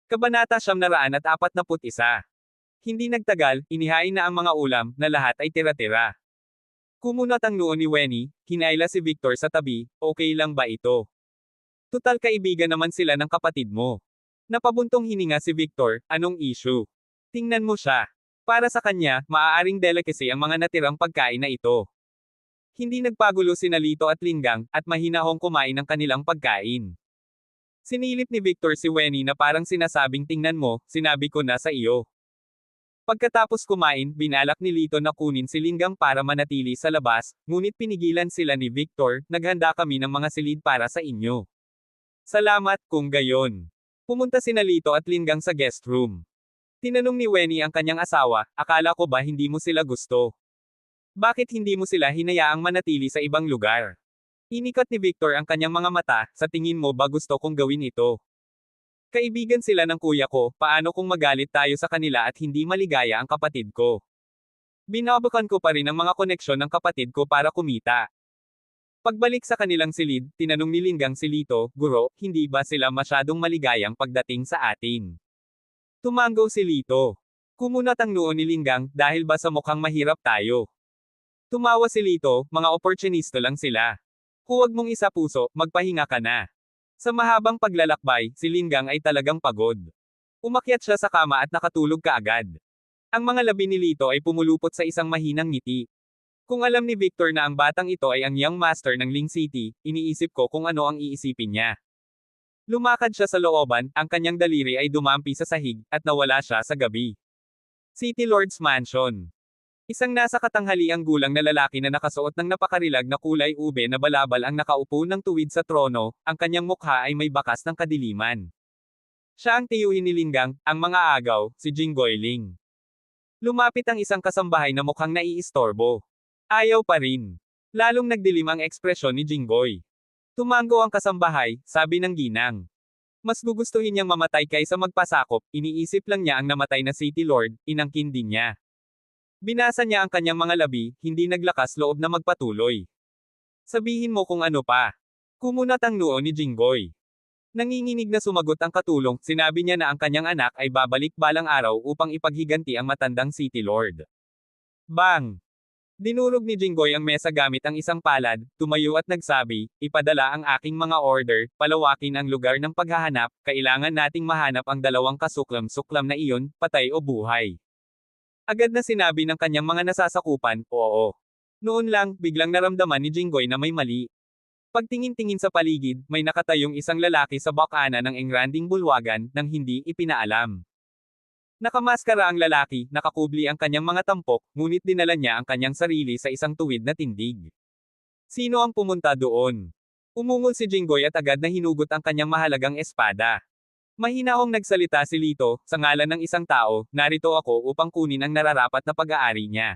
Kabanata 941. Hindi nagtagal, inihain na ang mga ulam, na lahat ay tira-tira. Kumunat ang noo ni Wenny, hinayla si Victor sa tabi, okay lang ba ito? Tutal kaibigan naman sila ng kapatid mo. Napabuntong hininga si Victor, anong issue? Tingnan mo siya. Para sa kanya, maaaring delicacy ang mga natirang pagkain na ito. Hindi nagpagulo sina Lito at Linggang, at mahinahong kumain ng kanilang pagkain. Sinilip ni Victor si Wenny na parang sinasabing tingnan mo, sinabi ko na sa iyo. Pagkatapos kumain, binalak ni Lito na kunin si Linggang para manatili sa labas, ngunit pinigilan sila ni Victor, naghanda kami ng mga silid para sa inyo. Salamat, kung gayon. Pumunta sina Lito at Linggang sa guest room. Tinanong ni Wenny ang kanyang asawa, akala ko ba hindi mo sila gusto? Bakit hindi mo sila hinayaang manatili sa ibang lugar? Inikat ni Victor ang kanyang mga mata, sa tingin mo ba gusto kong gawin ito? Kaibigan sila ng kuya ko, paano kung magalit tayo sa kanila at hindi maligaya ang kapatid ko? Binabakan ko pa rin ang mga koneksyon ng kapatid ko para kumita. Pagbalik sa kanilang silid, tinanong ni Linggang si Lito, Guro, hindi ba sila masyadong maligayang pagdating sa atin? Tumango si Lito. Kumunat ang noo ni Linggang, dahil ba sa mukhang mahirap tayo? Tumawa si Lito, mga oportunisto lang sila. Huwag mong isa puso, magpahinga ka na. Sa mahabang paglalakbay, si Linggang ay talagang pagod. Umakyat siya sa kama at nakatulog kaagad. Ang mga labi ni Lito ay pumulupot sa isang mahinang ngiti. Kung alam ni Victor na ang batang ito ay ang young master ng Ling City, iniisip ko kung ano ang iisipin niya. Lumakad siya sa looban, ang kanyang daliri ay dumampi sa sahig, at nawala siya sa gabi. City Lord's Mansion. Isang nasa katanghaliang gulang na lalaki na nakasuot ng napakarilag na kulay ube na balabal ang nakaupo ng tuwid sa trono, ang kanyang mukha ay may bakas ng kadiliman. Siya ang tiyuhin ni Linggang, ang mga agaw, si Jinggoy Ling. Lumapit ang isang kasambahay na mukhang naiistorbo. Ayaw pa rin. Lalong nagdilim ang ekspresyon ni Jinggoy. Tumango ang kasambahay, sabi ng ginang. Mas gugustuhin niyang mamatay kaysa magpasakop, iniisip lang niya ang namatay na City Lord, inangkin din niya. Binasa niya ang kanyang mga labi, hindi naglakas loob na magpatuloy. Sabihin mo kung ano pa. Kumunat ang noo ni Jinggoy. Nanginginig na sumagot ang katulong, sinabi niya na ang kanyang anak ay babalik balang araw upang ipaghiganti ang matandang City Lord. Bang! Dinurog ni Jinggoy ang mesa gamit ang isang palad, tumayo at nagsabi, ipadala ang aking mga order, palawakin ang lugar ng paghahanap, kailangan nating mahanap ang dalawang kasuklam-suklam na iyon, patay o buhay. Agad na sinabi ng kanyang mga nasasakupan, oo. Noon lang, biglang naramdaman ni Jinggoy na may mali. Pagtingin-tingin sa paligid, may nakatayong isang lalaki sa bakana ng engranding bulwagan, nang hindi ipinaalam. Nakamaskara ang lalaki, nakakubli ang kanyang mga tampok, ngunit dinala niya ang kanyang sarili sa isang tuwid na tindig. Sino ang pumunta doon? Umungol si Jinggoy at agad na hinugot ang kanyang mahalagang espada. Mahinahong nagsalita si Lito, sa ngalan ng isang tao, narito ako upang kunin ang nararapat na pag-aari niya.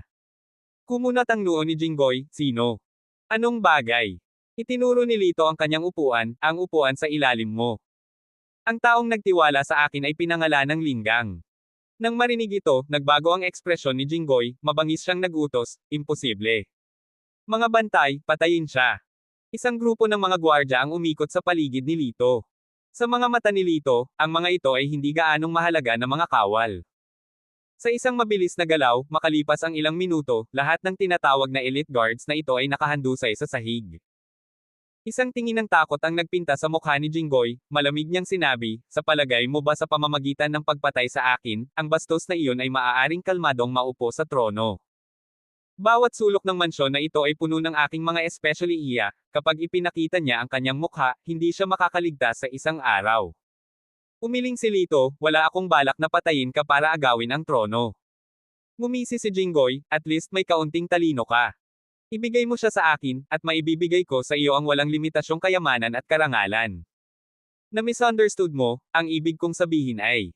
Kumunat ang noo ni Jinggoy, sino? Anong bagay? Itinuro ni Lito ang kanyang upuan, ang upuan sa ilalim mo. Ang taong nagtiwala sa akin ay pinangalan ng Linggang. Nang marinig ito, nagbago ang ekspresyon ni Jinggoy, mabangis siyang nagutos, imposible. Mga bantay, patayin siya. Isang grupo ng mga gwardya ang umikot sa paligid ni Lito. Sa mga mata ni Lito, ang mga ito ay hindi gaanong mahalaga na mga kawal. Sa isang mabilis na galaw, makalipas ang ilang minuto, lahat ng tinatawag na elite guards na ito ay nakahandusay sa sahig. Isang tingin ng takot ang nagpinta sa mukha ni Jinggoy, malamig niyang sinabi, sa palagay mo ba sa pamamagitan ng pagpatay sa akin, ang bastos na iyon ay maaaring kalmadong maupo sa trono? Bawat sulok ng mansyon na ito ay puno ng aking mga especially iya, kapag ipinakita niya ang kanyang mukha, hindi siya makakaligtas sa isang araw. Umiling si Lito, wala akong balak na patayin ka para agawin ang trono. Ngumisi si Jinggoy, at least may kaunting talino ka. Ibigay mo siya sa akin, at maibibigay ko sa iyo ang walang limitasyong kayamanan at karangalan. Na misunderstood mo, ang ibig kong sabihin ay,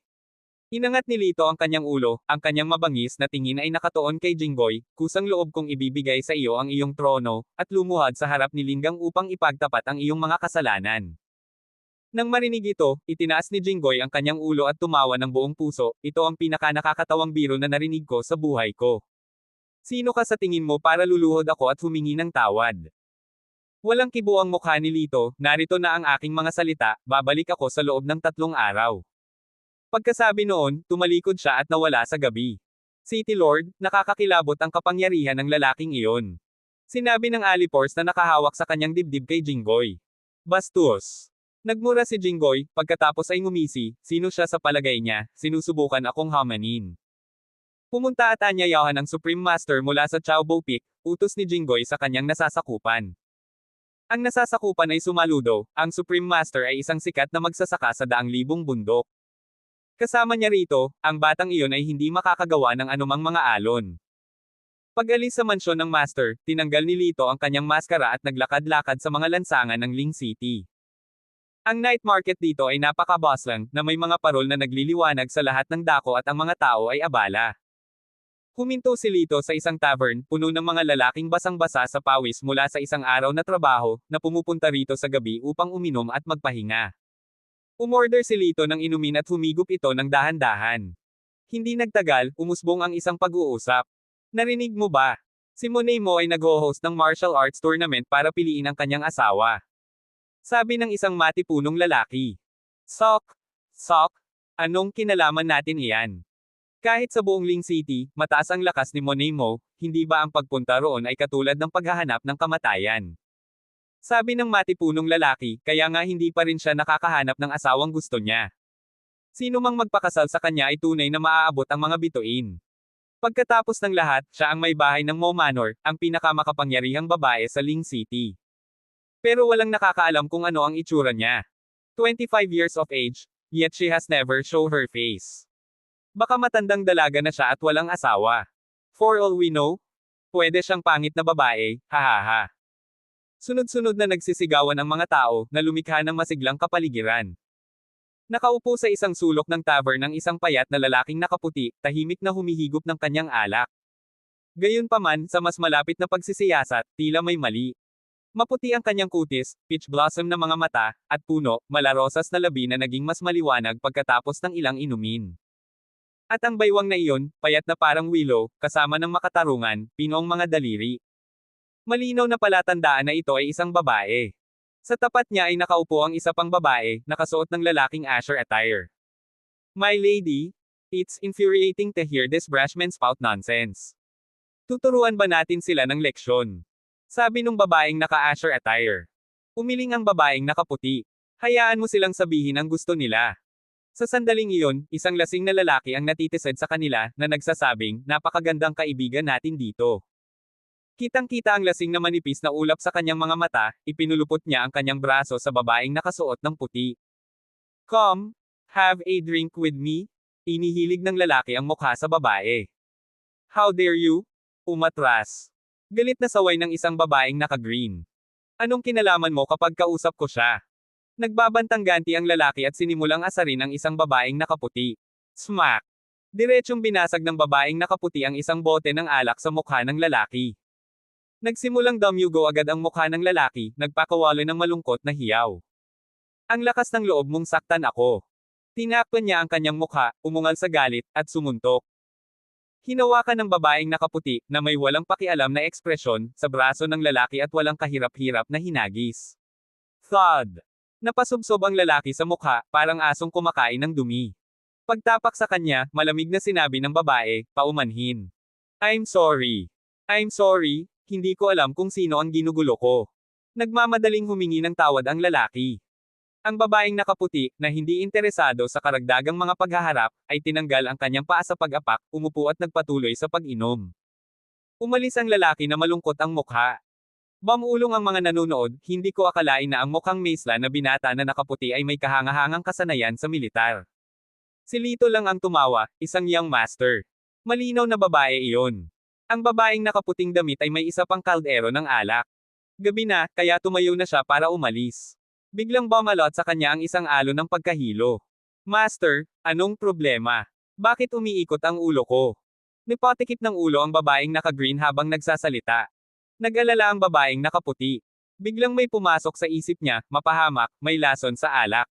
inangat ni Lito ang kanyang ulo, ang kanyang mabangis na tingin ay nakatuon kay Jinggoy, kusang loob kong ibibigay sa iyo ang iyong trono, at lumuhad sa harap ni Linggang upang ipagtapat ang iyong mga kasalanan. Nang marinig ito, itinaas ni Jinggoy ang kanyang ulo at tumawa ng buong puso, ito ang pinaka-nakakatawang biro na narinig ko sa buhay ko. Sino ka sa tingin mo para luluhod ako at humingi ng tawad? Walang kibo ang mukha ni Lito, narito na ang aking mga salita, babalik ako sa loob ng 3 araw. Pagkasabi noon, tumalikod siya at nawala sa gabi. City Lord, nakakakilabot ang kapangyarihan ng lalaking iyon. Sinabi ng Alipors na nakahawak sa kanyang dibdib kay Jinggoy. Bastos. Nagmura si Jinggoy, pagkatapos ay ngumisi, sino siya sa palagay niya, sinusubukan akong hamanin. Pumunta at anyayahan ng Supreme Master mula sa Chaobo Peak, utos ni Jinggoy sa kanyang nasasakupan. Ang nasasakupan ay Sumaludo, ang Supreme Master ay isang sikat na magsasaka sa daang libong bundok. Kasama niya rito, ang batang iyon ay hindi makakagawa ng anumang mga alon. Pag-alis sa mansyon ng Master, tinanggal ni Lito ang kanyang maskara at naglakad-lakad sa mga lansangan ng Ling City. Ang night market dito ay napaka-bustling, na may mga parol na nagliliwanag sa lahat ng dako at ang mga tao ay abala. Huminto si Lito sa isang tavern, puno ng mga lalaking basang-basa sa pawis mula sa isang araw na trabaho, na pumupunta rito sa gabi upang uminom at magpahinga. Umorder si Lito ng inumin at humigop ito ng dahan-dahan. Hindi nagtagal, umusbong ang isang pag-uusap. Narinig mo ba? Si Monemo ay nag-host ng martial arts tournament para piliin ang kanyang asawa. Sabi ng isang matipunong lalaki. Sok, anong kinalaman natin iyan? Kahit sa buong Ling City, mataas ang lakas ni Monemo, hindi ba ang pagpunta roon ay katulad ng paghahanap ng kamatayan? Sabi ng matipunong lalaki, kaya nga hindi pa rin siya nakakahanap ng asawang gusto niya. Sino mang magpakasal sa kanya ay tunay na maaabot ang mga bituin. Pagkatapos ng lahat, siya ang may bahay ng Mo Manor, ang pinakamakapangyarihang babae sa Ling City. Pero walang nakakaalam kung ano ang itsura niya. 25 years of age, yet she has never shown her face. Baka matandang dalaga na siya at walang asawa. For all we know, pwede siyang pangit na babae, hahaha. Sunod-sunod na nagsisigawan ang mga tao, na lumikha ng masiglang kapaligiran. Nakaupo sa isang sulok ng tavern ang isang payat na lalaking nakaputi, tahimik na humihigop ng kanyang alak. Gayunpaman, sa mas malapit na pagsisiyasat, tila may mali. Maputi ang kanyang kutis, peach blossom na mga mata, at puno, malarosas na labi na naging mas maliwanag pagkatapos ng ilang inumin. At ang baywang na iyon, payat na parang willow, kasama ng makatarungan, pinong mga daliri. Malinaw na palatandaan na ito ay isang babae. Sa tapat niya ay nakaupo ang isa pang babae, nakasuot ng lalaking Asher attire. My lady, it's infuriating to hear this brashman spout nonsense. Tuturuan ba natin sila ng leksyon? Sabi nung babaeng naka-Asher attire. Umiling ang babaeng nakaputi. Hayaan mo silang sabihin ang gusto nila. Sa sandaling iyon, isang lasing na lalaki ang natitisad sa kanila, na nagsasabing, napakagandang kaibigan natin dito. Kitang-kita ang lasing na manipis na ulap sa kanyang mga mata, ipinulupot niya ang kanyang braso sa babaeng nakasuot ng puti. Come, have a drink with me? Inihilig ng lalaki ang mukha sa babae. How dare you? Umatras. Galit na saway ng isang babaeng naka-green. Anong kinalaman mo kapag kausap ko siya? Nagbabantang ganti ang lalaki at sinimulang asarin ang isang babaeng nakaputi. Smack! Diretsyong binasag ng babaeng nakaputi ang isang bote ng alak sa mukha ng lalaki. Nagsimulang damyugo agad ang mukha ng lalaki, nagpakawalo ng malungkot na hiyaw. Ang lakas ng loob mong saktan ako. Tinakpan niya ang kanyang mukha, umungal sa galit, at sumuntok. Hinawakan ng babaeng nakaputi, na may walang pakialam na ekspresyon, sa braso ng lalaki at walang kahirap-hirap na hinagis. Thud! Napasubsob ang lalaki sa mukha, parang asong kumakain ng dumi. Pagtapak sa kanya, malamig na sinabi ng babae, paumanhin. I'm sorry, hindi ko alam kung sino ang ginugulo ko. Nagmamadaling humingi ng tawad ang lalaki. Ang babaeng nakaputi, na hindi interesado sa karagdagang mga paghaharap, ay tinanggal ang kanyang paa sa pag-apak, umupo at nagpatuloy sa pag-inom. Umalis ang lalaki na malungkot ang mukha. Bamulong ang mga nanonood, hindi ko akalain na ang mukhang Maisla na binata na nakaputi ay may kahangahangang kasanayan sa militar. Si Lito lang ang tumawa, isang young master. Malinaw na babae iyon. Ang babaeng nakaputing damit ay may isa pang kaldero ng alak. Gabi na, kaya tumayo na siya para umalis. Biglang bumalot sa kanya ang isang alon ng pagkahilo. Master, anong problema? Bakit umiikot ang ulo ko? Nipatikip ng ulo ang babaeng naka-green habang nagsasalita. Nag-alala ang babaeng nakaputi. Biglang may pumasok sa isip niya, mapahamak, may lason sa alak.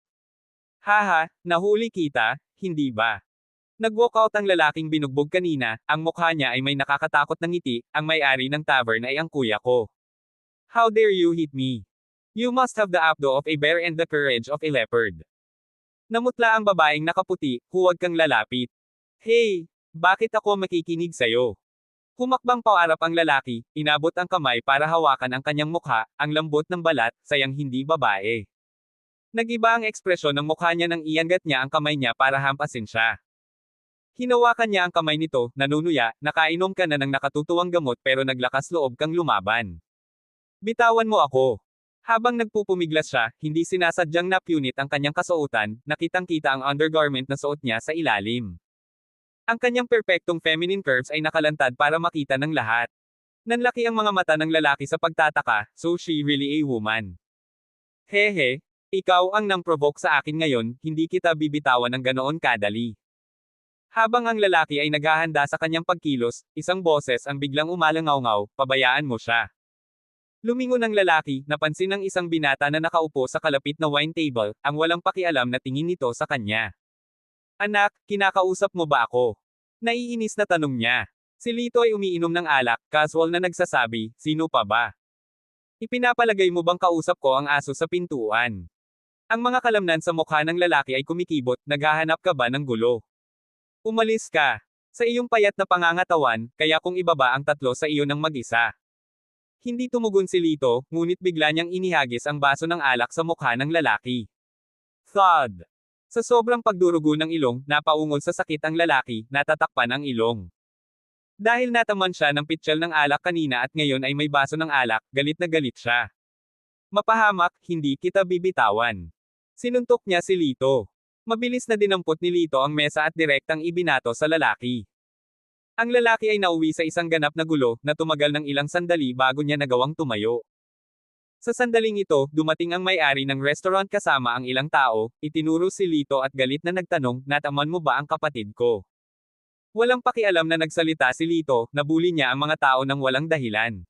Haha, nahuli kita, hindi ba? Nag-walk out ang lalaking binugbog kanina, ang mukha niya ay may nakakatakot na ngiti, ang may-ari ng tavern ay ang kuya ko. How dare you hit me? You must have the abdo of a bear and the courage of a leopard. Namutla ang babaeng nakaputi, huwag kang lalapit. Hey, bakit ako makikinig sa'yo? Humakbang paarap ang lalaki, inabot ang kamay para hawakan ang kanyang mukha, ang lambot ng balat, sayang hindi babae. Nag-iba ang ekspresyon ng mukha niya nang iangat niya ang kamay niya para hampasin siya. Hinawakan niya ang kamay nito, nanunuya, nakainom ka na ng nakatutuwang gamot pero naglakas loob kang lumaban. Bitawan mo ako. Habang nagpupumiglas siya, hindi sinasadyang napunit ang kanyang kasuotan, nakitang-kita ang undergarment na suot niya sa ilalim. Ang kanyang perpektong feminine curves ay nakalantad para makita ng lahat. Nanlaki ang mga mata ng lalaki sa pagtataka, so she really a woman. Hehe, ikaw ang nang-provoke sa akin ngayon, hindi kita bibitawan ng ganoon kadali. Habang ang lalaki ay naghahanda sa kanyang pagkilos, isang boses ang biglang umalangaw-ngaw, pabayaan mo siya. Lumingon ang lalaki, napansin ng isang binata na nakaupo sa kalapit na wine table, ang walang pakialam na tingin nito sa kanya. Anak, kinakausap mo ba ako? Naiinis na tanong niya. Si Lito ay umiinom ng alak, casual na nagsasabi, sino pa ba? Ipinapalagay mo bang kausap ko ang aso sa pintuan? Ang mga kalamnan sa mukha ng lalaki ay kumikibot, naghahanap ka ba ng gulo? Umalis ka. Sa iyong payat na pangangatawan, kaya kung ibaba ang tatlo sa iyo ng mag-isa. Hindi tumugon si Lito, ngunit bigla niyang inihagis ang baso ng alak sa mukha ng lalaki. Thud! Sa sobrang pagdurugo ng ilong, napaungol sa sakit ang lalaki, natatakpan ang ilong. Dahil nataman siya ng pitsyal ng alak kanina at ngayon ay may baso ng alak, galit na galit siya. Mapahamak, hindi kita bibitawan. Sinuntok niya si Lito. Mabilis na dinampot ni Lito ang mesa at direktang ibinato sa lalaki. Ang lalaki ay nauwi sa isang ganap na gulo, na tumagal ng ilang sandali bago niya nagawang tumayo. Sa sandaling ito, dumating ang may-ari ng restaurant kasama ang ilang tao, itinuro si Lito at galit na nagtanong, nataman mo ba ang kapatid ko? Walang pakialam na nagsalita si Lito, nabuli niya ang mga tao ng walang dahilan.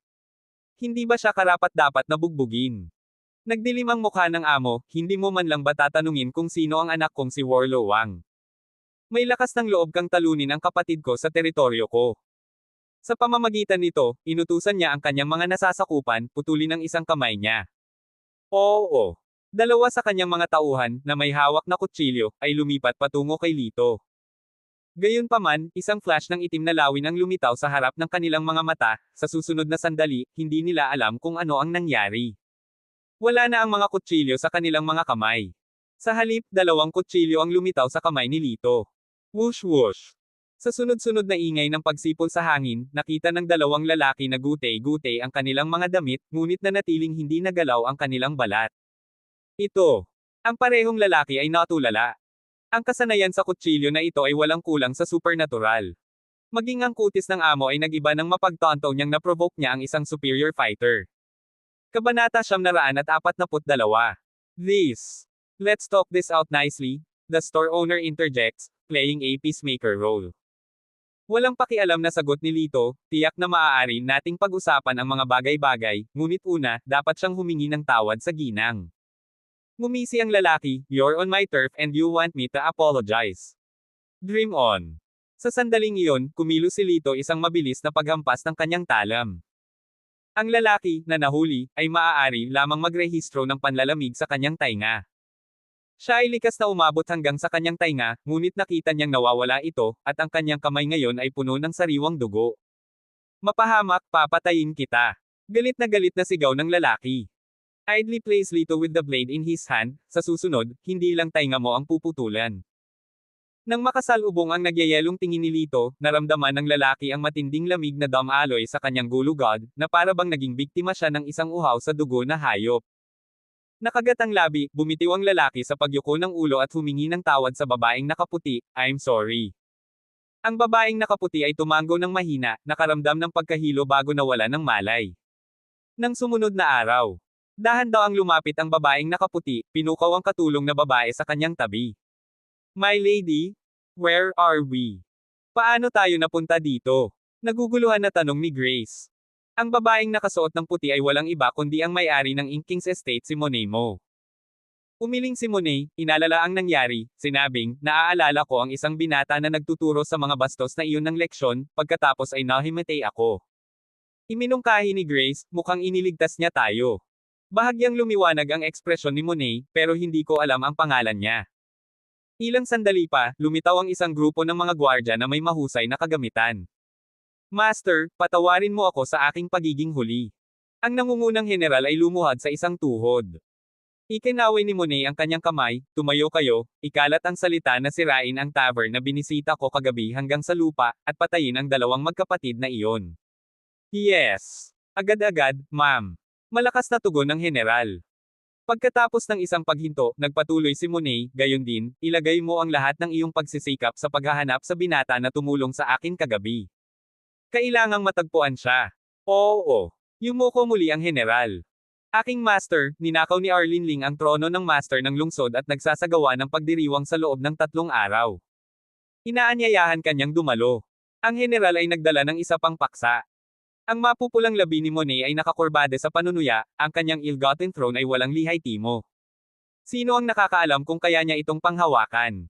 Hindi ba siya karapat-dapat na bugbugin? Nagdilim ang mukha ng amo, hindi mo man lang ba tatanungin kung sino ang anak kong si Warlo Wang? May lakas ng loob kang talunin ang kapatid ko sa teritoryo ko. Sa pamamagitan nito, inutusan niya ang kanyang mga nasasakupan, putulin ang isang kamay niya. Oo. Dalawa sa kanyang mga tauhan, na may hawak na kutsilyo, ay lumipat patungo kay Lito. Gayunpaman, isang flash ng itim na lawin ang lumitaw sa harap ng kanilang mga mata, sa susunod na sandali, hindi nila alam kung ano ang nangyari. Wala na ang mga kutsilyo sa kanilang mga kamay. Sa halip, dalawang kutsilyo ang lumitaw sa kamay ni Lito. Whoosh whoosh. Sa sunod-sunod na ingay ng pagsipol sa hangin, nakita ng dalawang lalaki na gutay-gutay ang kanilang mga damit, ngunit nanatiling hindi nagalaw ang kanilang balat. Ito. Ang parehong lalaki ay natulala. Ang kasanayan sa kutsilyo na ito ay walang kulang sa supernatural. Maging ang kutis ng amo ay nag-iba ng mapagtanto niyang na-provoke niya ang isang superior fighter. Kabanata 942. This. Let's talk this out nicely. The store owner interjects, playing a peacemaker role. Walang pakialam na sagot ni Lito, tiyak na maaari nating pag-usapan ang mga bagay-bagay, ngunit una, dapat siyang humingi ng tawad sa ginang. Ngumisi ang lalaki, you're on my turf and you want me to apologize. Dream on. Sa sandaling iyon, kumilos si Lito isang mabilis na paghampas ng kanyang talam. Ang lalaki, na nahuli, ay maaari lamang magrehistro ng panlalamig sa kanyang tainga. Siya ay likas na umabot hanggang sa kanyang tainga, ngunit nakita niyang nawawala ito, at ang kanyang kamay ngayon ay puno ng sariwang dugo. Mapahamak, papatayin kita. Galit na sigaw ng lalaki. Idly plays Lito with the blade in his hand, sa susunod, hindi lang tainga mo ang puputulan. Nang makasalubong ang nagyayelong tingin ni Lito, naramdaman ng lalaki ang matinding lamig na damaloy sa kanyang gulugod, na para bang naging biktima siya ng isang uhaw sa dugo na hayop. Nakagat ang labi, bumitiw ang lalaki sa pagyuko ng ulo at humingi ng tawad sa babaeng nakaputi, I'm sorry. Ang babaeng nakaputi ay tumango ng mahina, nakaramdam ng pagkahilo bago nawala ng malay. Nang sumunod na araw, dahan-dawang lumapit ang babaeng nakaputi, pinukaw ang katulong na babae sa kanyang tabi. My lady, where are we? Paano tayo napunta dito? Naguguluhan na tanong ni Grace. Ang babaeng nakasuot ng puti ay walang iba kundi ang may-ari ng Inkings Estate si Monet Mo. Umiling si Monet, inalala ang nangyari, sinabing, naaalala ko ang isang binata na nagtuturo sa mga bastos na iyon ng leksyon, pagkatapos ay nahimatay ako. Iminungkahi ni Grace, mukhang iniligtas niya tayo. Bahagyang lumiwanag ang ekspresyon ni Monet, pero hindi ko alam ang pangalan niya. Ilang sandali pa, lumitaw ang isang grupo ng mga gwardya na may mahusay na kagamitan. Master, patawarin mo ako sa aking pagiging huli. Ang nangungunang general ay lumuhad sa isang tuhod. Ikinaway ni Monet ang kanyang kamay, tumayo kayo, ikalat ang salita na sirain ang tavern na binisita ko kagabi hanggang sa lupa, at patayin ang dalawang magkapatid na iyon. Yes. Agad-agad, ma'am. Malakas na tugon ng general. Pagkatapos ng isang paghinto, nagpatuloy si Monet, gayon din, ilagay mo ang lahat ng iyong pagsisikap sa paghahanap sa binata na tumulong sa akin kagabi. Kailangang matagpuan siya. Oo. Yumuko muli ang general. Aking master, ninakaw ni Arlene Ling ang trono ng master ng lungsod at nagsasagawa ng pagdiriwang sa loob ng 3 araw. Inaanyayahan kanyang dumalo. Ang general ay nagdala ng isa pang paksa. Ang mapupulang labi ni Monet ay nakakurbade sa panunuya, ang kanyang ill-gotten throne ay walang lihay timo. Sino ang nakakaalam kung kaya niya itong panghawakan?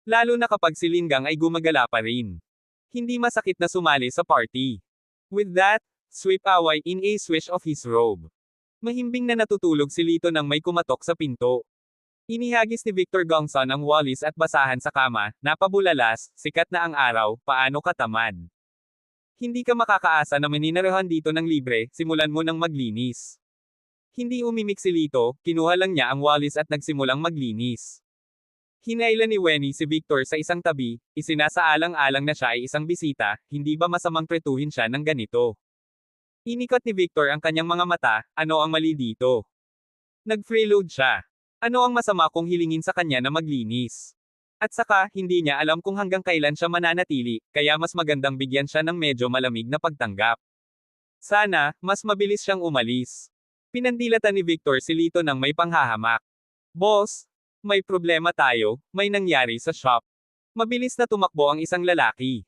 Lalo na kapag si Linggang ay gumagala pa rin. Hindi masakit na sumali sa party. With that, sweep away in a swish of his robe. Mahimbing na natutulog si Lito nang may kumatok sa pinto. Inihagis ni Victor Gongson ang walis at basahan sa kama, napabulalas, sikat na ang araw, paano ka tamad? Hindi ka makakaasa na maninirahan dito ng libre, simulan mo ng maglinis. Hindi umimik si Lito, kinuha lang niya ang walis at nagsimulang maglinis. Hinailan ni Wenny si Victor sa isang tabi, isinasaalang-alang na siya ay isang bisita, hindi ba masamang tretuhin siya ng ganito? Inikot ni Victor ang kanyang mga mata, ano ang mali dito? Nag-freeload siya. Ano ang masama kung hilingin sa kanya na maglinis? At saka, hindi niya alam kung hanggang kailan siya mananatili, kaya mas magandang bigyan siya ng medyo malamig na pagtanggap. Sana, mas mabilis siyang umalis. Pinandilatan ni Victor si Lito ng may panghahamak. Boss, may problema tayo, may nangyari sa shop. Mabilis na tumakbo ang isang lalaki.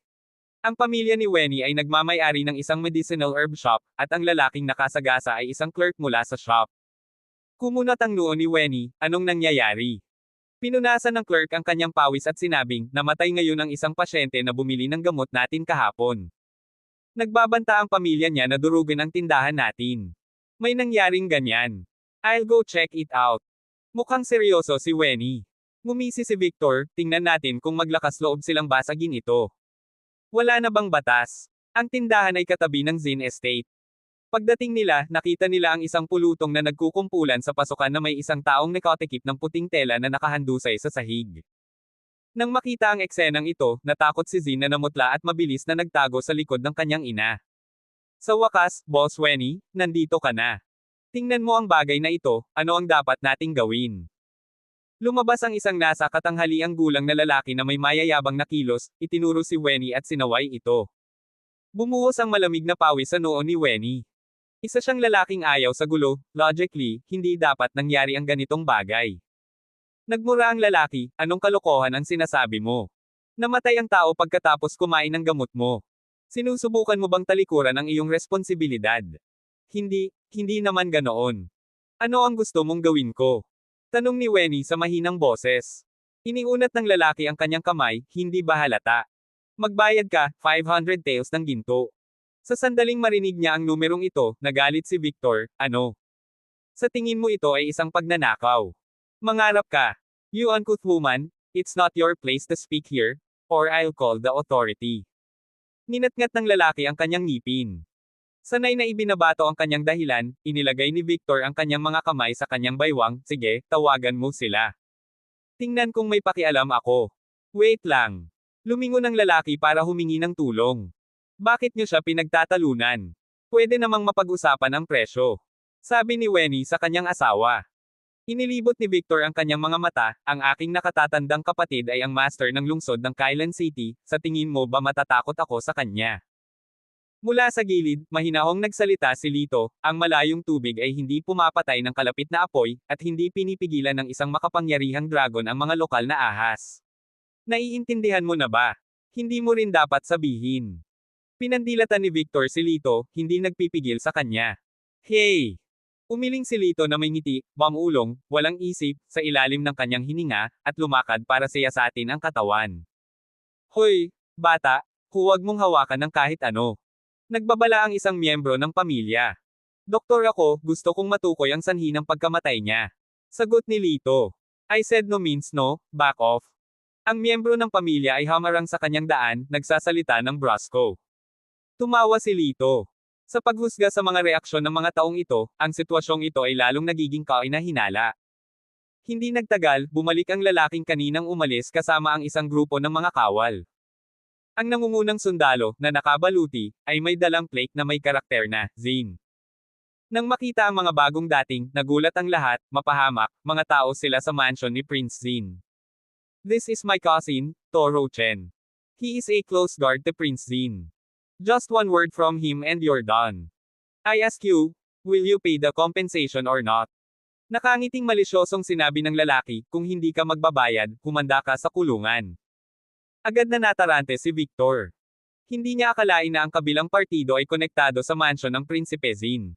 Ang pamilya ni Wenny ay nagmamay-ari ng isang medicinal herb shop, at ang lalaking nakasagasa ay isang clerk mula sa shop. Kumunat ang noo ni Wenny, anong nangyayari? Pinunasan ng clerk ang kanyang pawis at sinabing, namatay ngayon ang isang pasyente na bumili ng gamot natin kahapon. Nagbabanta ang pamilya niya na durugin ang tindahan natin. May nangyaring ganyan. I'll go check it out. Mukhang seryoso si Wenny. Ngumisi si Victor, tingnan natin kung maglakas loob silang basagin ito. Wala na bang batas? Ang tindahan ay katabi ng Zin Estate. Pagdating nila, nakita nila ang isang pulutong na nagkukumpulan sa pasukan na may isang taong nakatikip ng puting tela na nakahandusay sa sahig. Nang makita ang eksenang ito, natakot si Zin na namutla at mabilis na nagtago sa likod ng kanyang ina. Sa wakas, Boss Wenny, nandito ka na. Tingnan mo ang bagay na ito, ano ang dapat nating gawin? Lumabas ang isang nasa katanghaliang gulang na lalaki na may mayayabang na kilos, itinuro si Wenny at sinaway ito. Bumuhos ang malamig na pawis sa noo ni Wenny. Isa siyang lalaking ayaw sa gulo, logically, hindi dapat nangyari ang ganitong bagay. Nagmura ang lalaki, anong kalokohan ang sinasabi mo? Namatay ang tao pagkatapos kumain ng gamot mo. Sinusubukan mo bang talikuran ang iyong responsibilidad? Hindi naman ganoon. Ano ang gusto mong gawin ko? Tanong ni Wenny sa mahinang boses. Iniunat ng lalaki ang kanyang kamay, hindi ba halata? Magbayad ka, 500 taels ng ginto. Sa sandaling marinig niya ang numerong ito, nagalit si Victor, ano? Sa tingin mo ito ay isang pagnanakaw. Mangarap ka. You uncouth woman, it's not your place to speak here, or I'll call the authority. Ninatngat ng lalaki ang kanyang ngipin. Sanay na ibinabato ang kanyang dahilan, inilagay ni Victor ang kanyang mga kamay sa kanyang baywang, sige, tawagan mo sila. Tingnan kung may pakialam ako. Wait lang. Lumingon ang lalaki para humingi ng tulong. Bakit niyo siya pinagtatalunan? Pwede namang mapag-usapan ang presyo. Sabi ni Wenny sa kanyang asawa. Inilibot ni Victor ang kanyang mga mata, ang aking nakatatandang kapatid ay ang master ng lungsod ng Kailan City, sa tingin mo ba matatakot ako sa kanya? Mula sa gilid, mahinahong nagsalita si Lito, ang malayong tubig ay hindi pumapatay ng kalapit na apoy, at hindi pinipigilan ng isang makapangyarihang dragon ang mga lokal na ahas. Naiintindihan mo na ba? Hindi mo rin dapat sabihin. Pinandilatan ni Victor si Lito, hindi nagpipigil sa kanya. Hey! Umiling si Lito na may ngiti, bamulong, walang isip, sa ilalim ng kanyang hininga, at lumakad para siyasatin ang katawan. Hoy, bata, huwag mong hawakan ng kahit ano. Nagbabala ang isang miyembro ng pamilya. Doktor ako, gusto kong matukoy ang sanhi ng pagkamatay niya. Sagot ni Lito. I said no means no, back off. Ang miyembro ng pamilya ay hamarang sa kanyang daan, nagsasalita ng brusko. Tumawa si Lito. Sa paghusga sa mga reaksyon ng mga taong ito, ang sitwasyong ito ay lalong nagiging kainahinala. Hindi nagtagal, bumalik ang lalaking kaninang umalis kasama ang isang grupo ng mga kawal. Ang nangungunang sundalo, na nakabaluti, ay may dalang plaque na may karakter na, Zin. Nang makita ang mga bagong dating, nagulat ang lahat, mapahamak, mga tao sila sa mansion ni Prince Zin. This is my cousin, Toro Chen. He is a close guard to Prince Zin. Just one word from him and you're done. I ask you, will you pay the compensation or not? Nakangiting malisyosong sinabi ng lalaki, kung hindi ka magbabayad, humanda ka sa kulungan. Agad na natarante si Victor. Hindi niya akalain na ang kabilang partido ay konektado sa mansion ng Prinsipe Zin.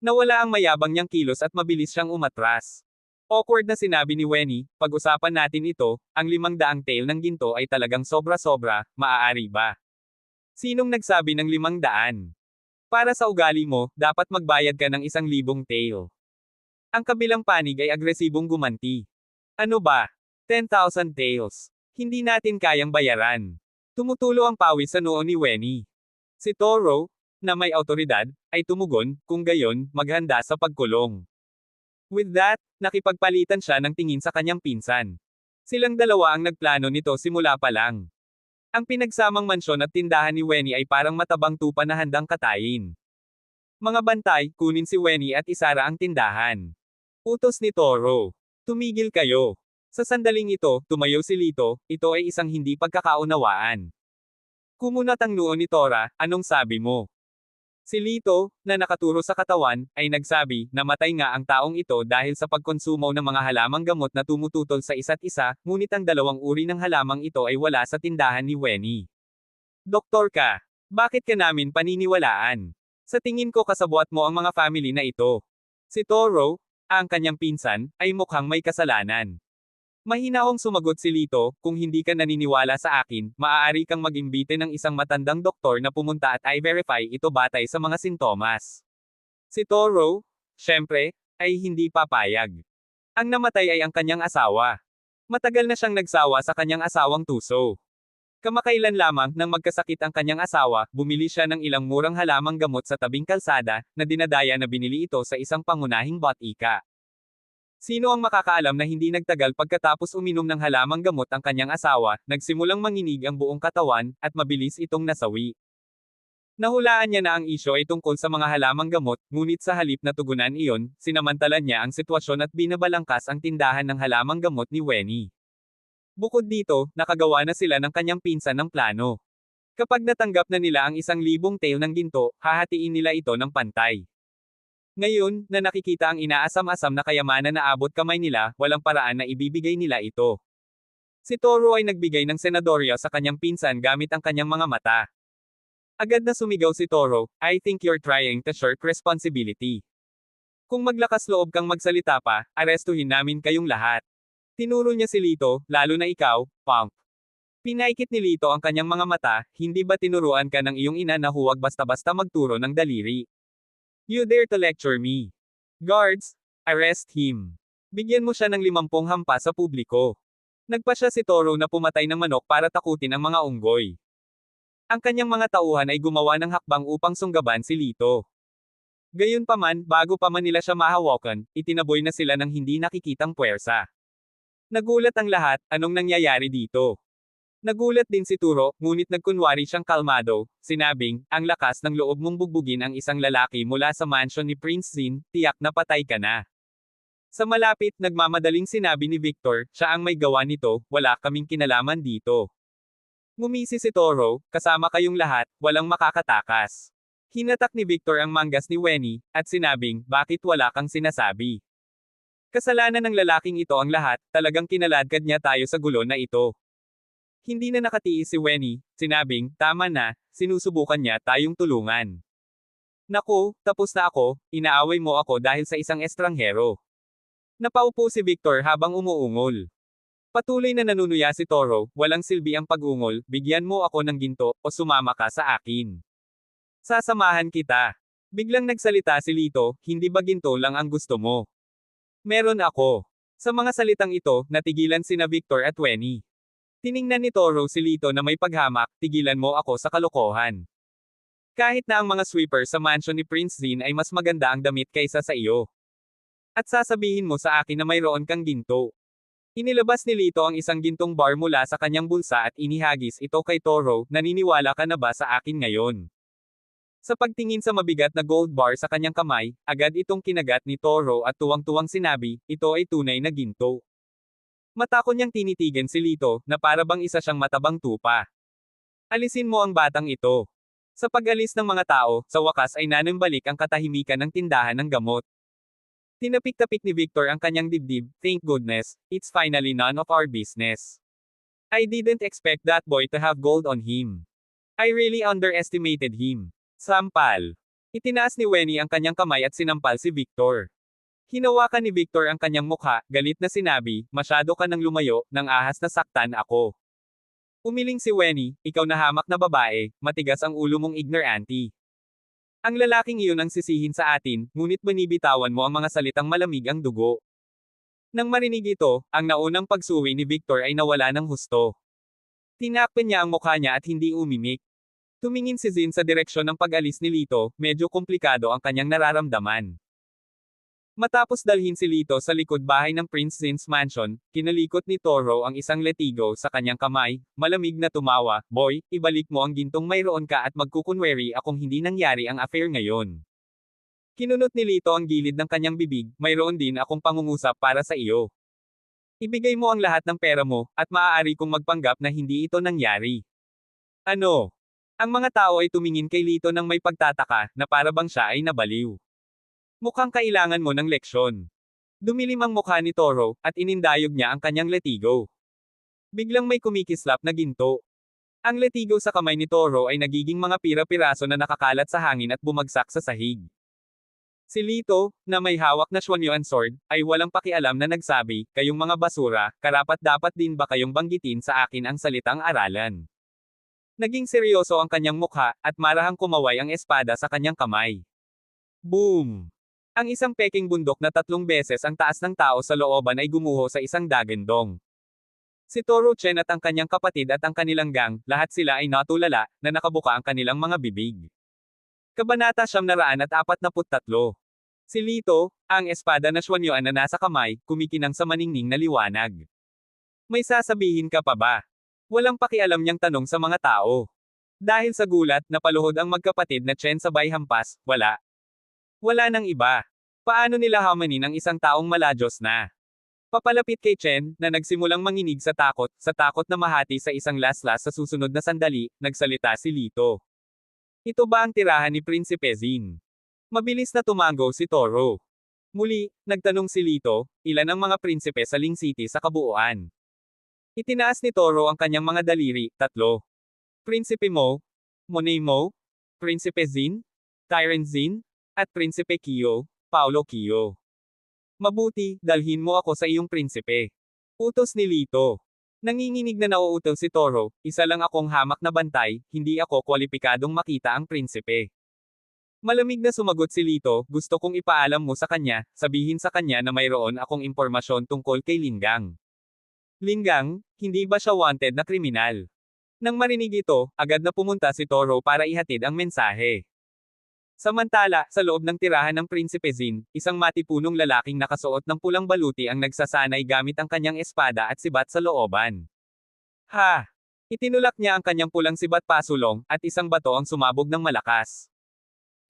Nawala ang mayabang niyang kilos at mabilis siyang umatras. Awkward na sinabi ni Wenny, pag-usapan natin ito, ang 500 tael ng ginto ay talagang sobra-sobra, maaari ba? Sinong nagsabi ng 500? Para sa ugali mo, dapat magbayad ka ng 1,000 tael. Ang kabilang panig ay agresibong gumanti. Ano ba? 10,000 taels. Hindi natin kayang bayaran. Tumutulo ang pawis sa noo ni Wenny. Si Toro, na may autoridad, ay tumugon, kung gayon, maghanda sa pagkulong. With that, nakipagpalitan siya ng tingin sa kanyang pinsan. Silang dalawa ang nagplano nito simula pa lang. Ang pinagsamang mansyon at tindahan ni Wenny ay parang matabang tupa na handang katayin. Mga bantay, kunin si Wenny at isara ang tindahan. Utos ni Toro. Tumigil kayo. Sa sandaling ito, tumayo si Lito, ito ay isang hindi pagkakaunawaan. Kumunat ang noo ni Tora, anong sabi mo? Si Lito, na nakaturo sa katawan, ay nagsabi, namatay nga ang taong ito dahil sa pagkonsumo ng mga halamang gamot na tumututol sa isa't isa, ngunit ang dalawang uri ng halamang ito ay wala sa tindahan ni Wenny. Doktor ka. Bakit ka namin paniniwalaan? Sa tingin ko kasabwat mo ang mga family na ito. Si Toro, ang kanyang pinsan, ay mukhang may kasalanan. Mahinahong sumagot si Lito, kung hindi ka naniniwala sa akin, maaari kang mag-imbite ng isang matandang doktor na pumunta at i-verify ito batay sa mga sintomas. Si Toro, syempre, ay hindi papayag. Ang namatay ay ang kanyang asawa. Matagal na siyang nagsawa sa kanyang asawang tuso. Kamakailan lamang nang magkasakit ang kanyang asawa, bumili siya ng ilang murang halamang gamot sa tabing kalsada, na dinadaya na binili ito sa isang pangunahing botika. Sino ang makakaalam na hindi nagtagal pagkatapos uminom ng halamang gamot ang kanyang asawa, nagsimulang manginig ang buong katawan, at mabilis itong nasawi. Nahulaan niya na ang isyo ay tungkol sa mga halamang gamot, ngunit sa halip na tugunan iyon, sinamantala niya ang sitwasyon at binabalangkas ang tindahan ng halamang gamot ni Wenny. Bukod dito, nakagawa na sila ng kanyang pinsan ng plano. Kapag natanggap na nila ang 1,000 tael ng ginto, hahatiin nila ito ng pantay. Ngayon, na nakikita ang inaasam-asam na kayamanan na abot kamay nila, walang paraan na ibibigay nila ito. Si Toro ay nagbigay ng senadorya sa kanyang pinsan gamit ang kanyang mga mata. Agad na sumigaw si Toro, I think you're trying to shirk responsibility. Kung maglakas loob kang magsalita pa, arestuhin namin kayong lahat. Tinuro niya si Lito, lalo na ikaw, punk. Pinaikit ni Lito ang kanyang mga mata, hindi ba tinuruan ka ng iyong ina na huwag basta-basta magturo ng daliri? You dare to lecture me. Guards, arrest him. Bigyan mo siya ng 50 hampas sa publiko. Nagpa siya si Toro na pumatay ng manok para takutin ang mga unggoy. Ang kanyang mga tauhan ay gumawa ng hakbang upang sunggaban si Lito. Gayunpaman, bago pa man nila siya mahawakan, itinaboy na sila ng hindi nakikitang puwersa. Nagulat ang lahat, anong nangyayari dito? Nagulat din si Turo, ngunit nagkunwari siyang kalmado, sinabing, ang lakas ng loob mong bugbugin ang isang lalaki mula sa mansion ni Prince Zin, tiyak na patay ka na. Sa malapit, nagmamadaling sinabi ni Victor, siya ang may gawa nito, wala kaming kinalaman dito. Ngumisi si Toro, kasama kayong lahat, walang makakatakas. Hinatak ni Victor ang manggas ni Wenny, at sinabing, bakit wala kang sinasabi? Kasalanan ng lalaking ito ang lahat, talagang kinaladkad niya tayo sa gulo na ito. Hindi na nakatiis si Wenny, sinabing, tama na, sinusubukan niya tayong tulungan. Naku, tapos na ako, inaaway mo ako dahil sa isang estranghero. Napaupo si Victor habang umuungol. Patuloy na nanunuya si Toro, walang silbi ang pag-ungol, bigyan mo ako ng ginto, o sumama ka sa akin. Sasamahan kita. Biglang nagsalita si Lito, hindi ba ginto lang ang gusto mo? Meron ako. Sa mga salitang ito, natigilan sina Victor at Wenny. Tiningnan ni Toro si Lito na may paghamak, tigilan mo ako sa kalokohan. Kahit na ang mga sweeper sa mansion ni Prince Zin ay mas maganda ang damit kaysa sa iyo. At sasabihin mo sa akin na mayroon kang ginto. Inilabas ni Lito ang isang gintong bar mula sa kanyang bulsa at inihagis ito kay Toro, naniniwala ka na ba sa akin ngayon? Sa pagtingin sa mabigat na gold bar sa kanyang kamay, agad itong kinagat ni Toro at tuwang-tuwang sinabi, ito ay tunay na ginto. Mata ko niyang tinitigan si Lito, na para bang isa siyang matabang tupa. Alisin mo ang batang ito. Sa pag-alis ng mga tao, sa wakas ay nanambalik ang katahimikan ng tindahan ng gamot. Tinapik-tapik ni Victor ang kanyang dibdib, thank goodness, it's finally none of our business. I didn't expect that boy to have gold on him. I really underestimated him. Sampal. Itinaas ni Wenny ang kanyang kamay at sinampal si Victor. Hinawakan ni Victor ang kanyang mukha, galit na sinabi, masyado ka nang lumayo, nang ahas na saktan ako. Umiling si Wenny, ikaw na hamak na babae, matigas ang ulo mong ignorante. Ang lalaking iyon ang sisihin sa atin, ngunit binibitawan mo ang mga salitang malamig ang dugo. Nang marinig ito, ang naunang pagsuwi ni Victor ay nawala ng husto. Tinakpan niya ang mukha niya at hindi umimik. Tumingin si Zin sa direksyon ng pag-alis ni Lito, medyo komplikado ang kanyang nararamdaman. Matapos dalhin si Lito sa likod bahay ng Prince Zin's mansion, kinalikot ni Toro ang isang letigo sa kanyang kamay, malamig na tumawa, boy, ibalik mo ang gintong mayroon ka at magkukunwari akong hindi nangyari ang affair ngayon. Kinunot ni Lito ang gilid ng kanyang bibig, mayroon din akong pangungusap para sa iyo. Ibigay mo ang lahat ng pera mo, at maaari kong magpanggap na hindi ito nangyari. Ano? Ang mga tao ay tumingin kay Lito nang may pagtataka, na para bang siya ay nabaliw. Mukhang kailangan mo ng leksyon. Dumilim ang mukha ni Toro, at inindayog niya ang kanyang letigo. Biglang may kumikislap na ginto. Ang letigo sa kamay ni Toro ay nagiging mga pira-piraso na nakakalat sa hangin at bumagsak sa sahig. Si Lito, na may hawak na Xuanyuan sword, ay walang pakialam na nagsabi, kayong mga basura, karapat-dapat din ba kayong banggitin sa akin ang salitang aralan? Naging seryoso ang kanyang mukha, at marahang kumaway ang espada sa kanyang kamay. Boom! Ang isang peking bundok na 3 beses ang taas ng tao sa looban ay gumuho sa isang dagandong. Si Toro Chen at ang kanyang kapatid at ang kanilang gang, lahat sila ay natulala, na nakabuka ang kanilang mga bibig. Kabanata 943. Si Lito, ang espada na Xuanyuan na nasa kamay, kumikinang sa maningning na liwanag. May sasabihin ka pa ba? Walang pakialam niyang tanong sa mga tao. Dahil sa gulat, napaluhod ang magkapatid na Chen sabay hampas, wala. Wala nang iba. Paano nila hamanin ang isang taong maladyos na? Papalapit kay Chen, na nagsimulang manginig sa takot na mahati sa isang laslas sa susunod na sandali, nagsalita si Lito. Ito ba ang tirahan ni Prinsipe Zin? Mabilis na tumango si Toro. Muli, nagtanong si Lito, ilan ang mga prinsipe sa Ling City sa kabuuan? Itinaas ni Toro ang kanyang mga daliri, 3. Prinsipe Mo, Monet Mo, Prinsipe Zin, Tyrant Zin, at Prinsipe Kyo, Paulo Kyo. Mabuti, dalhin mo ako sa iyong prinsipe. Utos ni Lito. Nanginginig na nauutal si Toro, isa lang akong hamak na bantay, hindi ako kwalipikadong makita ang prinsipe. Malamig na sumagot si Lito, gusto kong ipaalam mo sa kanya, sabihin sa kanya na mayroon akong impormasyon tungkol kay Linggang. Linggang, hindi ba siya wanted na kriminal? Nang marinig ito, agad na pumunta si Toro para ihatid ang mensahe. Samantala, sa loob ng tirahan ng Prinsipe Zin, isang matipunong lalaking nakasuot ng pulang baluti ang nagsasanay gamit ang kanyang espada at sibat sa looban. Ha! Itinulak niya ang kanyang pulang sibat pasulong, at isang bato ang sumabog ng malakas.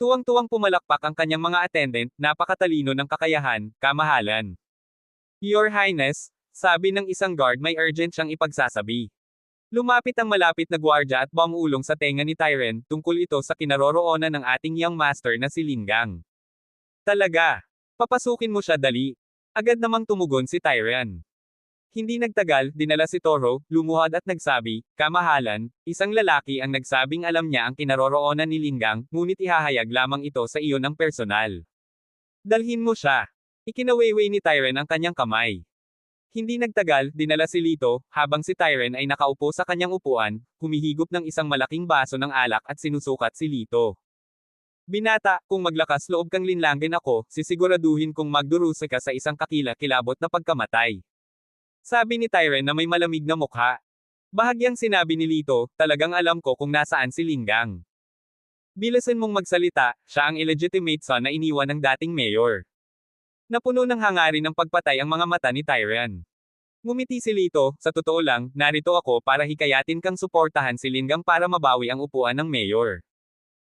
Tuwang-tuwang pumalakpak ang kanyang mga attendant, napakatalino ng kakayahan, kamahalan. Your Highness, sabi ng isang guard may urgent siyang ipagsasabi. Lumapit ang malapit na gwardya at bumulong sa tenga ni Tyren, tungkol ito sa kinaroroonan ng ating young master na si Linggang. Talaga? Papasukin mo siya dali. Agad namang tumugon si Tyren. Hindi nagtagal, dinala si Toro, lumuhad at nagsabi, kamahalan, isang lalaki ang nagsabing alam niya ang kinaroroonan ni Linggang, ngunit ihahayag lamang ito sa iyo ng personal. Dalhin mo siya. Ikinawayway ni Tyren ang kanyang kamay. Hindi nagtagal, dinala si Lito, habang si Tyren ay nakaupo sa kanyang upuan, humihigop ng isang malaking baso ng alak at sinusukat si Lito. Binata, kung maglakas loob kang linlangin ako, sisiguraduhin kong magdurusa ka sa isang kakila-kilabot na pagkamatay. Sabi ni Tyren na may malamig na mukha. Bahagyang sinabi ni Lito, talagang alam ko kung nasaan si Linggang. Bilasan mong magsalita, siya ang illegitimate son na iniwan ng dating mayor. Napuno ng hangarin ng pagpatay ang mga mata ni Tyrion. Ngumiti si Lito, sa totoo lang, narito ako para hikayatin kang suportahan si Linggang para mabawi ang upuan ng mayor.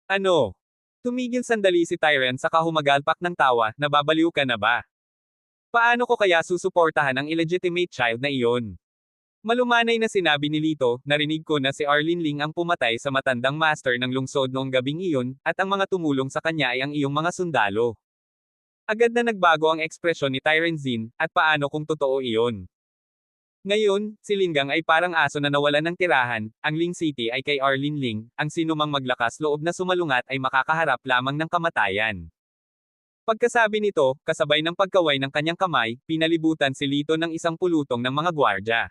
Ano? Tumigil sandali si Tyrion sa kahumagalpak ng tawa, nababaliw ka na ba? Paano ko kaya susuportahan ang illegitimate child na iyon? Malumanay na sinabi ni Lito, narinig ko na si Arlene Ling ang pumatay sa matandang master ng lungsod noong gabing iyon, at ang mga tumulong sa kanya ay ang iyong mga sundalo. Agad na nagbago ang ekspresyon ni Tyrion Zin, at paano kung totoo iyon? Ngayon, si Linggang ay parang aso na nawalan ng tirahan, ang Ling City ay kay Arlene Ling, ang sinumang maglakas loob na sumalungat ay makakaharap lamang ng kamatayan. Pagkasabi nito, kasabay ng pagkaway ng kanyang kamay, pinalibutan si Lito ng isang pulutong ng mga gwardya.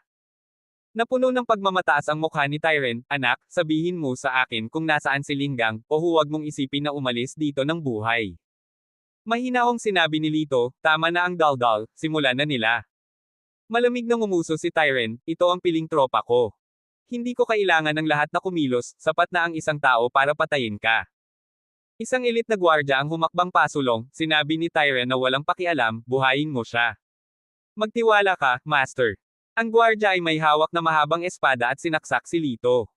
Napuno ng pagmamataas ang mukha ni Tyrion, anak, sabihin mo sa akin kung nasaan si Linggang, o huwag mong isipin na umalis dito ng buhay. Mahinahong sinabi ni Lito, tama na ang daldal, simulan na nila. Malamig na ngumuso si Tyrion, ito ang piling tropa ko. Hindi ko kailangan ng lahat na kumilos, sapat na ang isang tao para patayin ka. Isang elite na gwardya ang humakbang pasulong, sinabi ni Tyrion na walang pakialam, buhayin mo siya. Magtiwala ka, Master. Ang gwardya ay may hawak na mahabang espada at sinaksak si Lito.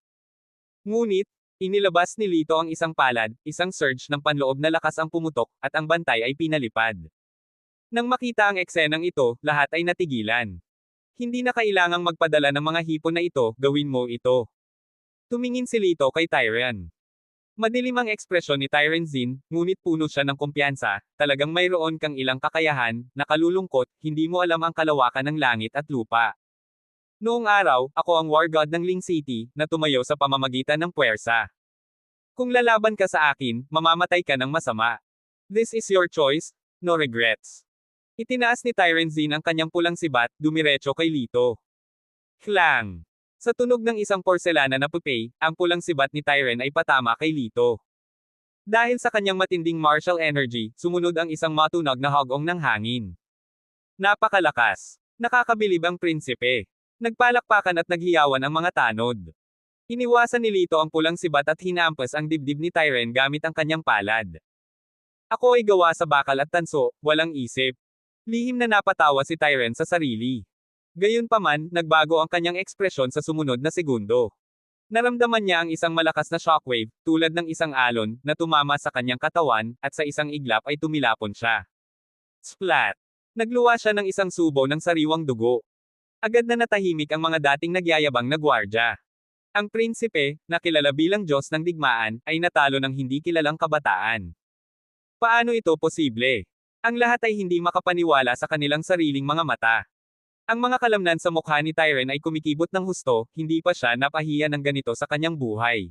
Ngunit, inilabas ni Lito ang isang palad, isang surge ng panloob na lakas ang pumutok, at ang bantay ay pinalipad. Nang makita ang eksenang ito, lahat ay natigilan. Hindi na kailangang magpadala ng mga hipon na ito, gawin mo ito. Tumingin si Lito kay Tyrion. Madilim ang ekspresyon ni Tyrion Zin, ngunit puno siya ng kumpiyansa, talagang mayroon kang ilang kakayahan, nakalulungkot, hindi mo alam ang kalawakan ng langit at lupa. Noong araw, ako ang war god ng Ling City, na tumayo sa pamamagitan ng puwersa. Kung lalaban ka sa akin, mamamatay ka ng masama. This is your choice, no regrets. Itinaas ni Tyrion Zin ang kanyang pulang sibat, dumiretso kay Lito. Klang! Sa tunog ng isang porselana na pupay, ang pulang sibat ni Tyrion ay patama kay Lito. Dahil sa kanyang matinding martial energy, sumunod ang isang matunog na hagong ng hangin. Napakalakas. Nakakabilib ang prinsipe. Nagpalakpakan at naghiyawan ang mga tanod. Iniwasan ni Lito ang pulang sibat at hinampas ang dibdib ni Tyrion gamit ang kanyang palad. Ako ay gawa sa bakal at tanso, walang isip. Lihim na napatawa si Tyrion sa sarili. Gayunpaman, nagbago ang kanyang ekspresyon sa sumunod na segundo. Naramdaman niya ang isang malakas na shockwave, tulad ng isang alon, na tumama sa kanyang katawan, at sa isang iglap ay tumilapon siya. Splat! Nagluwa siya ng isang subo ng sariwang dugo. Agad na natahimik ang mga dating nagyayabang na gwardya. Ang prinsipe, na kilala bilang Diyos ng digmaan, ay natalo ng hindi kilalang kabataan. Paano ito posible? Ang lahat ay hindi makapaniwala sa kanilang sariling mga mata. Ang mga kalamnan sa mukha ni Tyrion ay kumikibot ng husto, hindi pa siya napahiya ng ganito sa kanyang buhay.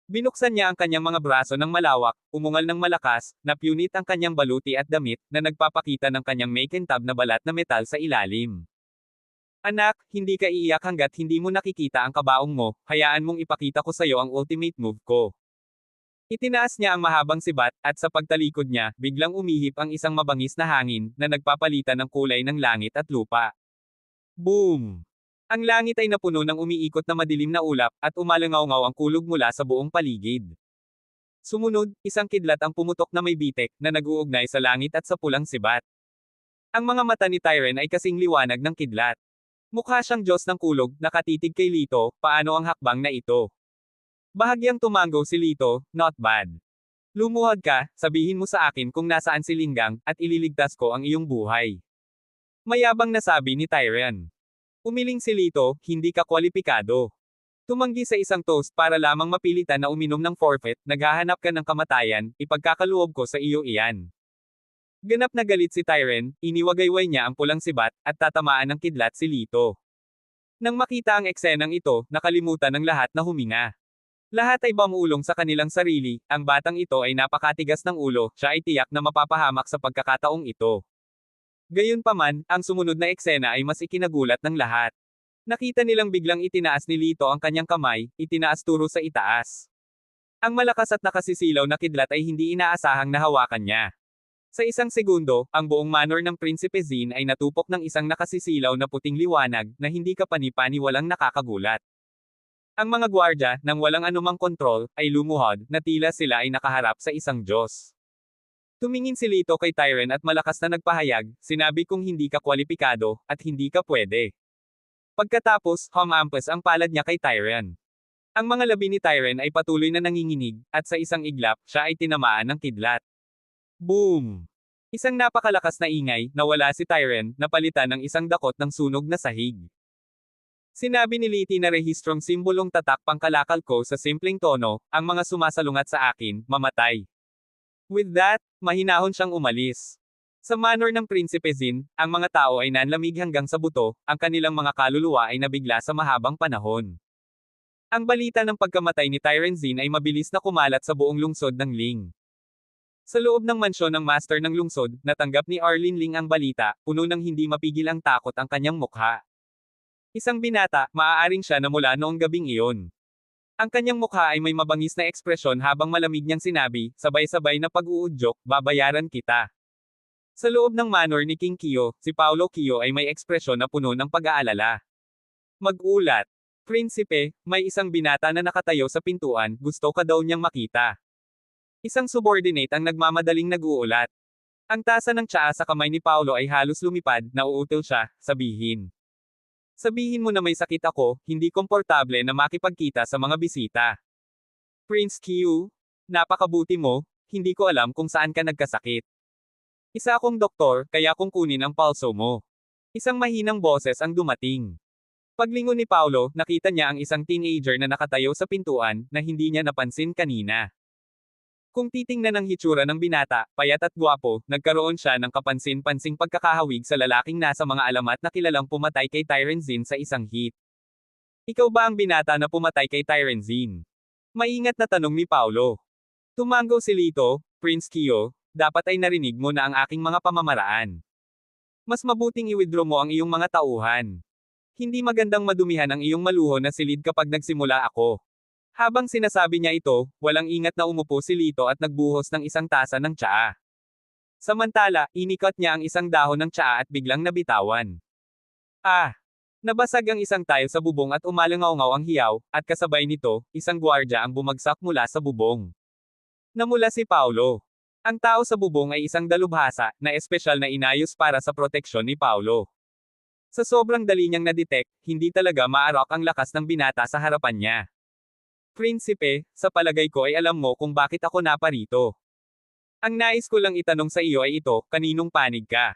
Binuksan niya ang kanyang mga braso ng malawak, umungal ng malakas, napunit ang kanyang baluti at damit, na nagpapakita ng kanyang makintab na balat na metal sa ilalim. Anak, hindi ka iiyak hanggat hindi mo nakikita ang kabaong mo, hayaan mong ipakita ko sa iyo ang ultimate move ko. Itinaas niya ang mahabang sibat, at sa pagtalikod niya, biglang umihip ang isang mabangis na hangin, na nagpapalitan ng kulay ng langit at lupa. Boom! Ang langit ay napuno ng umiikot na madilim na ulap, at umalangaw-ngaw ang kulog mula sa buong paligid. Sumunod, isang kidlat ang pumutok na may bitek, na nag-uugnay sa langit at sa pulang sibat. Ang mga mata ni Tyrion ay kasing liwanag ng kidlat. Mukha siyang Diyos ng kulog, nakatitig kay Lito, paano ang hakbang na ito? Bahagyang tumango si Lito, not bad. Lumuhod ka, sabihin mo sa akin kung nasaan si Linggang, at ililigtas ko ang iyong buhay. Mayabang na sabi ni Tyrion. Umiling si Lito, hindi ka kwalipikado. Tumanggi sa isang toast para lamang mapilitan na uminom ng forfeit, naghahanap ka ng kamatayan, ipagkakaloob ko sa iyo iyan. Ganap na galit si Tyrion, iniwagayway niya ang pulang sibat, at tatamaan ng kidlat si Lito. Nang makita ang eksenang ito, nakalimutan ng lahat na huminga. Lahat ay bumulong sa kanilang sarili, ang batang ito ay napakatigas ng ulo, siya ay tiyak na mapapahamak sa pagkakataong ito. Gayunpaman, ang sumunod na eksena ay mas ikinagulat ng lahat. Nakita nilang biglang itinaas ni Lito ang kanyang kamay, itinaas turo sa itaas. Ang malakas at nakasisilaw na kidlat ay hindi inaasahang nahawakan niya. Sa isang segundo, ang buong manor ng Prinsipe Zin ay natupok ng isang nakasisilaw na puting liwanag, na hindi kapani-paniwalang nakakagulat. Ang mga gwardya, nang walang anumang kontrol, ay lumuhod, na tila sila ay nakaharap sa isang Diyos. Tumingin si Lito kay Tyren at malakas na nagpahayag, sinabi kong hindi ka kwalipikado, at hindi ka pwede. Pagkatapos, humampas ang palad niya kay Tyren. Ang mga labi ni Tyren ay patuloy na nanginginig, at sa isang iglap, siya ay tinamaan ng kidlat. Boom! Isang napakalakas na ingay, nawala si Tyren, napalitan ng isang dakot ng sunog na sahig. Sinabi ni Liti na rehistrong simbolong tatak pangkalakal ko sa simpleng tono, ang mga sumasalungat sa akin, mamatay. With that, mahinahon siyang umalis. Sa manor ng Prinsipe Zin, ang mga tao ay nanlamig hanggang sa buto, ang kanilang mga kaluluwa ay nabigla sa mahabang panahon. Ang balita ng pagkamatay ni Tyren Zin ay mabilis na kumalat sa buong lungsod ng Ling. Sa loob ng mansyon ng master ng lungsod, natanggap ni Arlene Ling ang balita, puno ng hindi mapigil ang takot ang kanyang mukha. Isang binata, maaaring siya na mula noong gabing iyon. Ang kanyang mukha ay may mabangis na ekspresyon habang malamig niyang sinabi, sabay-sabay na pag-uudyok, babayaran kita. Sa loob ng manor ni King Kyo, si Paolo Kyo ay may ekspresyon na puno ng pag-aalala. Mag-ulat. Prinsipe, may isang binata na nakatayo sa pintuan, gusto ka daw niyang makita. Isang subordinate ang nagmamadaling nag-uulat. Ang tasa ng tsaa sa kamay ni Paolo ay halos lumipad, nauutil siya, sabihin. Sabihin mo na may sakit ako, hindi komportable na makipagkita sa mga bisita. Prince Q, napakabuti mo, hindi ko alam kung saan ka nagkasakit. Isa akong doktor, kaya kung kunin ang pulso mo. Isang mahinang boses ang dumating. Paglingon ni Paolo, nakita niya ang isang teenager na nakatayo sa pintuan, na hindi niya napansin kanina. Kung titingnan ang hitsura ng binata, payat at gwapo, nagkaroon siya ng kapansin-pansing pagkakahawig sa lalaking nasa mga alamat na kilalang pumatay kay Tyren Zin sa isang hit. Ikaw ba ang binata na pumatay kay Tyren Zin? Maingat na tanong ni Paolo. Tumango si Lito, Prince Kyo, dapat ay narinig mo na ang aking mga pamamaraan. Mas mabuting i-withdraw mo ang iyong mga tauhan. Hindi magandang madumihan ang iyong maluho na silid kapag nagsimula ako. Habang sinasabi niya ito, walang ingat na umupo si Lito at nagbuhos ng isang tasa ng tsaa. Samantala, inikot niya ang isang dahon ng tsaa at biglang nabitawan. Ah! Nabasag ang isang tile sa bubong at umalangaw-ngaw ang hiyaw, at kasabay nito, isang gwardya ang bumagsak mula sa bubong. Namula si Paolo. Ang tao sa bubong ay isang dalubhasa, na espesyal na inayos para sa proteksyon ni Paolo. Sa sobrang dali niyang na-detect, hindi talaga maarok ang lakas ng binata sa harapan niya. Prinsipe, sa palagay ko ay alam mo kung bakit ako naparito. Ang nais ko lang itanong sa iyo ay ito, kaninong panig ka?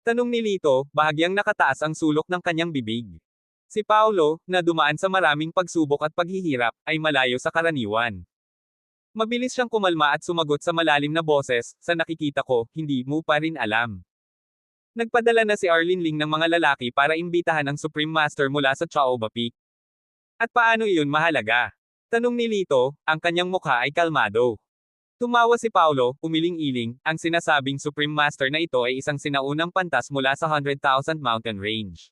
Tanong ni Lito, bahagyang nakataas ang sulok ng kanyang bibig. Si Paolo, na dumaan sa maraming pagsubok at paghihirap, ay malayo sa karaniwan. Mabilis siyang kumalma at sumagot sa malalim na boses, sa nakikita ko, hindi mo pa rin alam. Nagpadala na si Arlene Ling ng mga lalaki para imbitahan ang Supreme Master mula sa Chaoba Peak. At paano iyon mahalaga? Tanong ni Lito, ang kanyang mukha ay kalmado. Tumawa si Paolo, umiling-iling, ang sinasabing Supreme Master na ito ay isang sinaunang pantas mula sa 100,000 Mountain Range.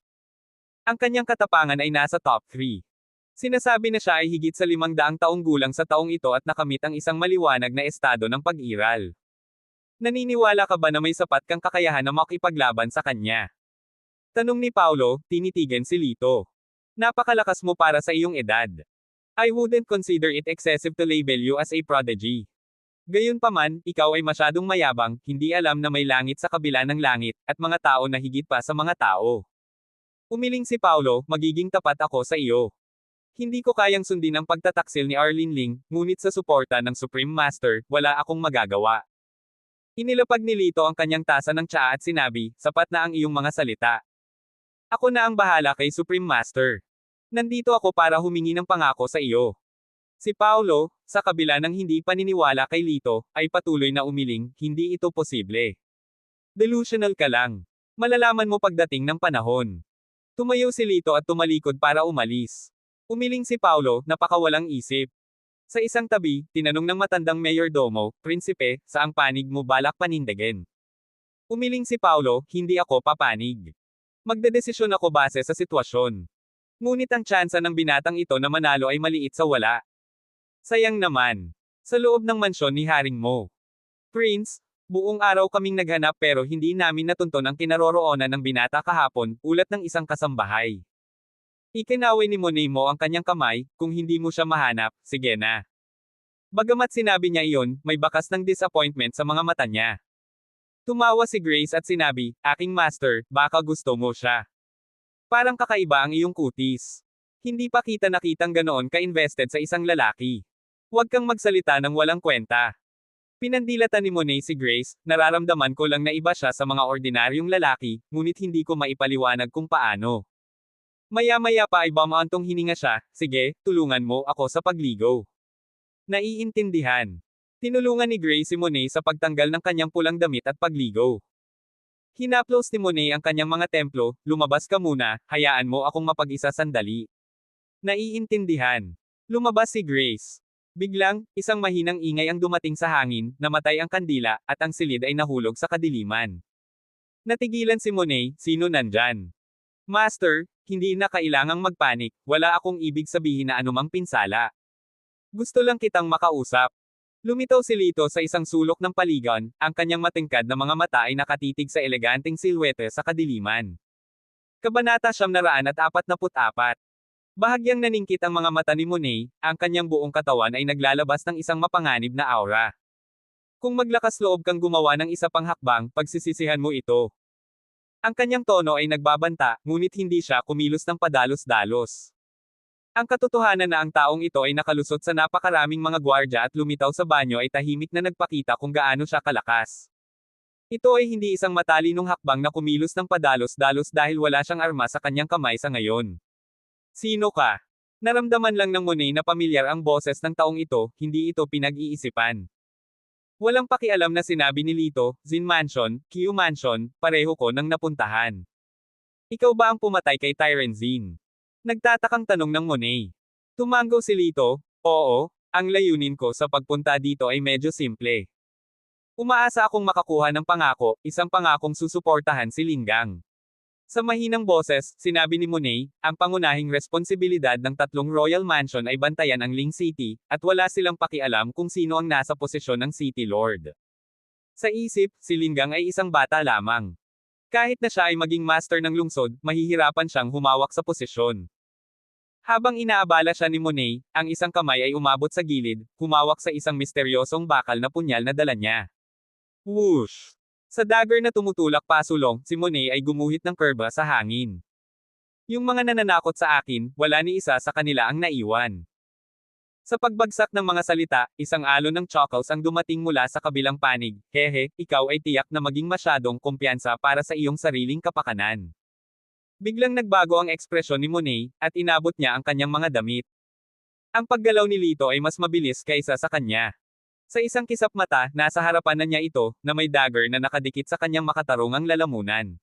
Ang kanyang katapangan ay nasa top 3. Sinasabi na siya ay higit sa 500 taong gulang sa taong ito at nakamit ang isang maliwanag na estado ng pag-iral. Naniniwala ka ba na may sapat kang kakayahan na makipaglaban sa kanya? Tanong ni Paolo, tinitigan si Lito. Napakalakas mo para sa iyong edad. I wouldn't consider it excessive to label you as a prodigy. Gayunpaman, ikaw ay masyadong mayabang, hindi alam na may langit sa kabila ng langit, at mga tao na higit pa sa mga tao. Umiling si Paolo, magiging tapat ako sa iyo. Hindi ko kayang sundin ang pagtataksil ni Arlene Ling, ngunit sa suporta ng Supreme Master, wala akong magagawa. Inilapag ni Lito ang kanyang tasa ng tsaa at sinabi, sapat na ang iyong mga salita. Ako na ang bahala kay Supreme Master. Nandito ako para humingi ng pangako sa iyo. Si Paolo, sa kabila ng hindi paniniwala kay Lito, ay patuloy na umiling, hindi ito posible. Delusional ka lang. Malalaman mo pagdating ng panahon. Tumayo si Lito at tumalikod para umalis. Umiling si Paolo, napakawalang isip. Sa isang tabi, tinanong ng matandang mayordomo, Prinsipe, saang panig mo balak panindigin? Umiling si Paolo, hindi ako papanig. Magdedesisyon ako base sa sitwasyon. Ngunit ang tsansa ng binatang ito na manalo ay maliit sa wala. Sayang naman. Sa loob ng mansyon ni Haring Mo. Prince, Buong araw kaming naghanap pero hindi namin natunton ang kinaroroonan ng binata kahapon, ulat ng isang kasambahay. Ikinaway ni Monemo ang kanyang kamay, kung hindi mo siya mahanap, sige na. Bagamat sinabi niya iyon, may bakas ng disappointment sa mga mata niya. Tumawa si Grace at sinabi, aking master, baka gusto mo siya. Parang kakaiba ang iyong kutis. Hindi pa kita nakitang ganoon ka-invested sa isang lalaki. Huwag kang magsalita ng walang kwenta. Pinandilatan ni Monet si Grace, nararamdaman ko lang na iba siya sa mga ordinaryong lalaki, ngunit hindi ko maipaliwanag kung paano. Maya-maya pa ay bumantong hininga siya, sige, tulungan mo ako sa pagligo. Naiintindihan. Tinulungan ni Grace si Monet sa pagtanggal ng kanyang pulang damit at pagligo. Hinaplos ni Monet ang kanyang mga templo, lumabas ka muna, hayaan mo akong mapag-isa sandali. Naiintindihan. Lumabas si Grace. Biglang, isang mahinang ingay ang dumating sa hangin, namatay ang kandila, at ang silid ay nahulog sa kadiliman. Natigilan si Monet, sino nandyan? Master, hindi na kailangang magpanik, wala akong ibig sabihin na anumang pinsala. Gusto lang kitang makausap. Lumitaw si Lito sa isang sulok ng paligan, ang kanyang matingkad na mga mata ay nakatitig sa eleganteng silhwete sa kadiliman. Kabanata 944. Bahagyang naningkit ang mga mata ni Monet, ang kanyang buong katawan ay naglalabas ng isang mapanganib na aura. Kung maglakas loob kang gumawa ng isa pang hakbang, pagsisisihan mo ito. Ang kanyang tono ay nagbabanta, ngunit hindi siya kumilos ng padalos-dalos. Ang katotohanan na ang taong ito ay nakalusot sa napakaraming mga gwardya at lumitaw sa banyo ay tahimik na nagpakita kung gaano siya kalakas. Ito ay hindi isang matalinong hakbang na kumilos ng padalos-dalos dahil wala siyang arma sa kanyang kamay sa ngayon. Sino ka? Naramdaman lang ng Monet na pamilyar ang boses ng taong ito, hindi ito pinag-iisipan. Walang pakialam na sinabi ni Lito, Zin Mansion, Q Mansion, pareho ko nang napuntahan. Ikaw ba ang pumatay kay Tyrant Zin? Nagtatakang tanong ng Monet. Tumango si Lito, oo, ang layunin ko sa pagpunta dito ay medyo simple. Umaasa akong makakuha ng pangako, isang pangakong susuportahan si Linggang. Sa mahinang boses, sinabi ni Monet, ang pangunahing responsibilidad ng tatlong Royal Mansion ay bantayan ang Ling City, at wala silang pakialam kung sino ang nasa posisyon ng City Lord. Sa isip, si Linggang ay isang bata lamang. Kahit na siya ay maging master ng lungsod, mahihirapan siyang humawak sa posisyon. Habang inaabala siya ni Monet, ang isang kamay ay umabot sa gilid, humawak sa isang misteryosong bakal na punyal na dala niya. Whoosh! Sa dagger na tumutulak pasulong, si Monet ay gumuhit ng kurba sa hangin. Yung mga nananakot sa akin, wala ni isa sa kanila ang naiwan. Sa pagbagsak ng mga salita, isang alon ng chuckles ang dumating mula sa kabilang panig, hehe, ikaw ay tiyak na maging masyadong kumpiyansa para sa iyong sariling kapakanan. Biglang nagbago ang ekspresyon ni Monet, at inabot niya ang kanyang mga damit. Ang paggalaw ni Lito ay mas mabilis kaysa sa kanya. Sa isang kisap mata, nasa harapan na niya ito, na may dagger na nakadikit sa kanyang makatarungang lalamunan.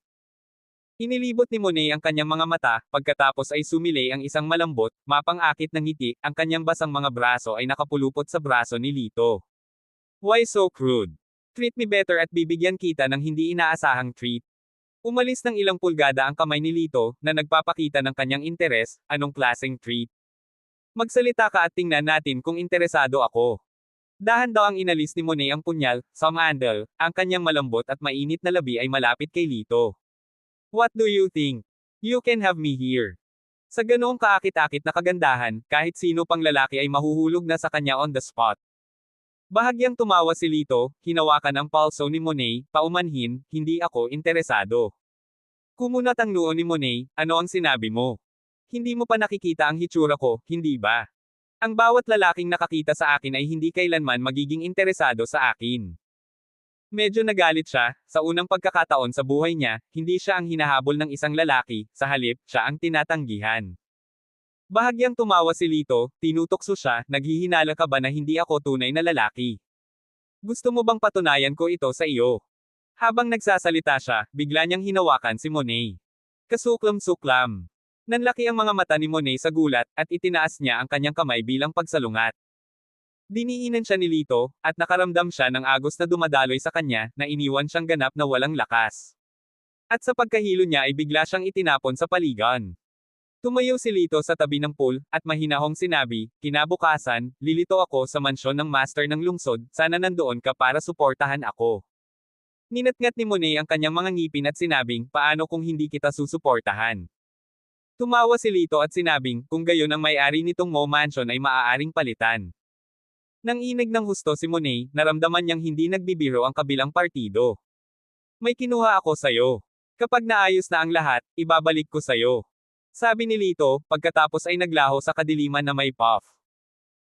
Inilibot ni Monet ang kanyang mga mata, pagkatapos ay sumilay ang isang malambot, mapang-akit ng ngiti, ang kanyang basang mga braso ay nakapulupot sa braso ni Lito. Why so crude? Treat me better at bibigyan kita ng hindi inaasahang treat. Umalis ng ilang pulgada ang kamay ni Lito, na nagpapakita ng kanyang interes, anong klaseng treat? Magsalita ka at tingnan natin kung interesado ako. Dahan-daw ang inalis ni Monet ang punyal, Samandal, ang kanyang malambot at mainit na labi ay malapit kay Lito. What do you think? You can have me here. Sa ganoong kaakit-akit na kagandahan, kahit sino pang lalaki ay mahuhulog na sa kanya on the spot. Bahagyang tumawa si Lito, hinawakan ang palso ni Monet, paumanhin, hindi ako interesado. Kumunat ang noo ni Monet, ano ang sinabi mo? Hindi mo pa nakikita ang hitsura ko, hindi ba? Ang bawat lalaking nakakita sa akin ay hindi kailanman magiging interesado sa akin. Medyo nagalit siya, sa unang pagkakataon sa buhay niya, hindi siya ang hinahabol ng isang lalaki, sa halip, siya ang tinatanggihan. Bahagyang tumawa si Lito, tinutokso siya, naghihinala ka ba na hindi ako tunay na lalaki? Gusto mo bang patunayan ko ito sa iyo? Habang nagsasalita siya, bigla niyang hinawakan si Monet. Kasuklam-suklam. Nanlaki ang mga mata ni Monet sa gulat, at itinaas niya ang kanyang kamay bilang pagsalungat. Diniinan siya ni Lito, at nakaramdam siya ng agos na dumadaloy sa kanya, na iniwan siyang ganap na walang lakas. At sa pagkahilo niya ay bigla siyang itinapon sa paligan. Tumayo si Lito sa tabi ng pool, at mahinahong sinabi, kinabukasan, lilito ako sa mansyon ng master ng lungsod, sana nandoon ka para suportahan ako. Ninatngat ni Monet ang kanyang mga ngipin at sinabing, paano kung hindi kita susuportahan? Tumawa si Lito at sinabing, kung gayon ang may-ari nitong Mo Mansion ay maaaring palitan. Nang inig ng husto si Monet, naramdaman niyang hindi nagbibiro ang kabilang partido. May kinuha ako sayo. Kapag naayos na ang lahat, ibabalik ko sayo. Sabi ni Lito, pagkatapos ay naglaho sa kadiliman na may puff.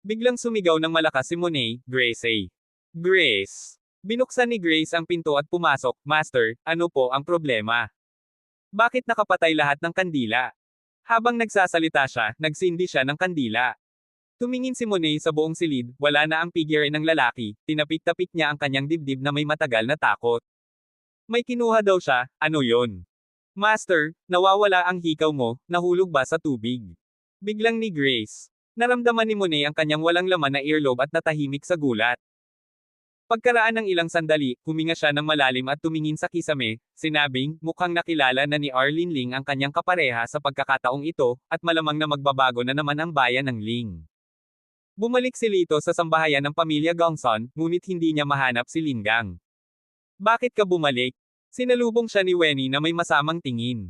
Biglang sumigaw ng malakas si Monet, Grace. Grace. Binuksan ni Grace ang pinto at pumasok, Master, ano po ang problema? Bakit nakapatay lahat ng kandila? Habang nagsasalita siya, nagsindi siya ng kandila. Tumingin si Monet sa buong silid, wala na ang figure ng lalaki, tinapik-tapik niya ang kanyang dibdib na may matagal na takot. May kinuha daw siya, ano yon? Master, nawawala ang hikaw mo, nahulog ba sa tubig? Biglang ni Grace. Naramdaman ni Monet ang kanyang walang laman na earlobe at natahimik sa gulat. Pagkaraan ng ilang sandali, huminga siya ng malalim at tumingin sa kisame, sinabing, mukhang nakilala na ni Arlene Ling ang kanyang kapareha sa pagkakataong ito, at malamang na magbabago na naman ang bayan ng Ling. Bumalik si Lito sa sambahayan ng pamilya Gongson, ngunit hindi niya mahanap si Lingang. Bakit ka bumalik? Sinalubong siya ni Weni na may masamang tingin.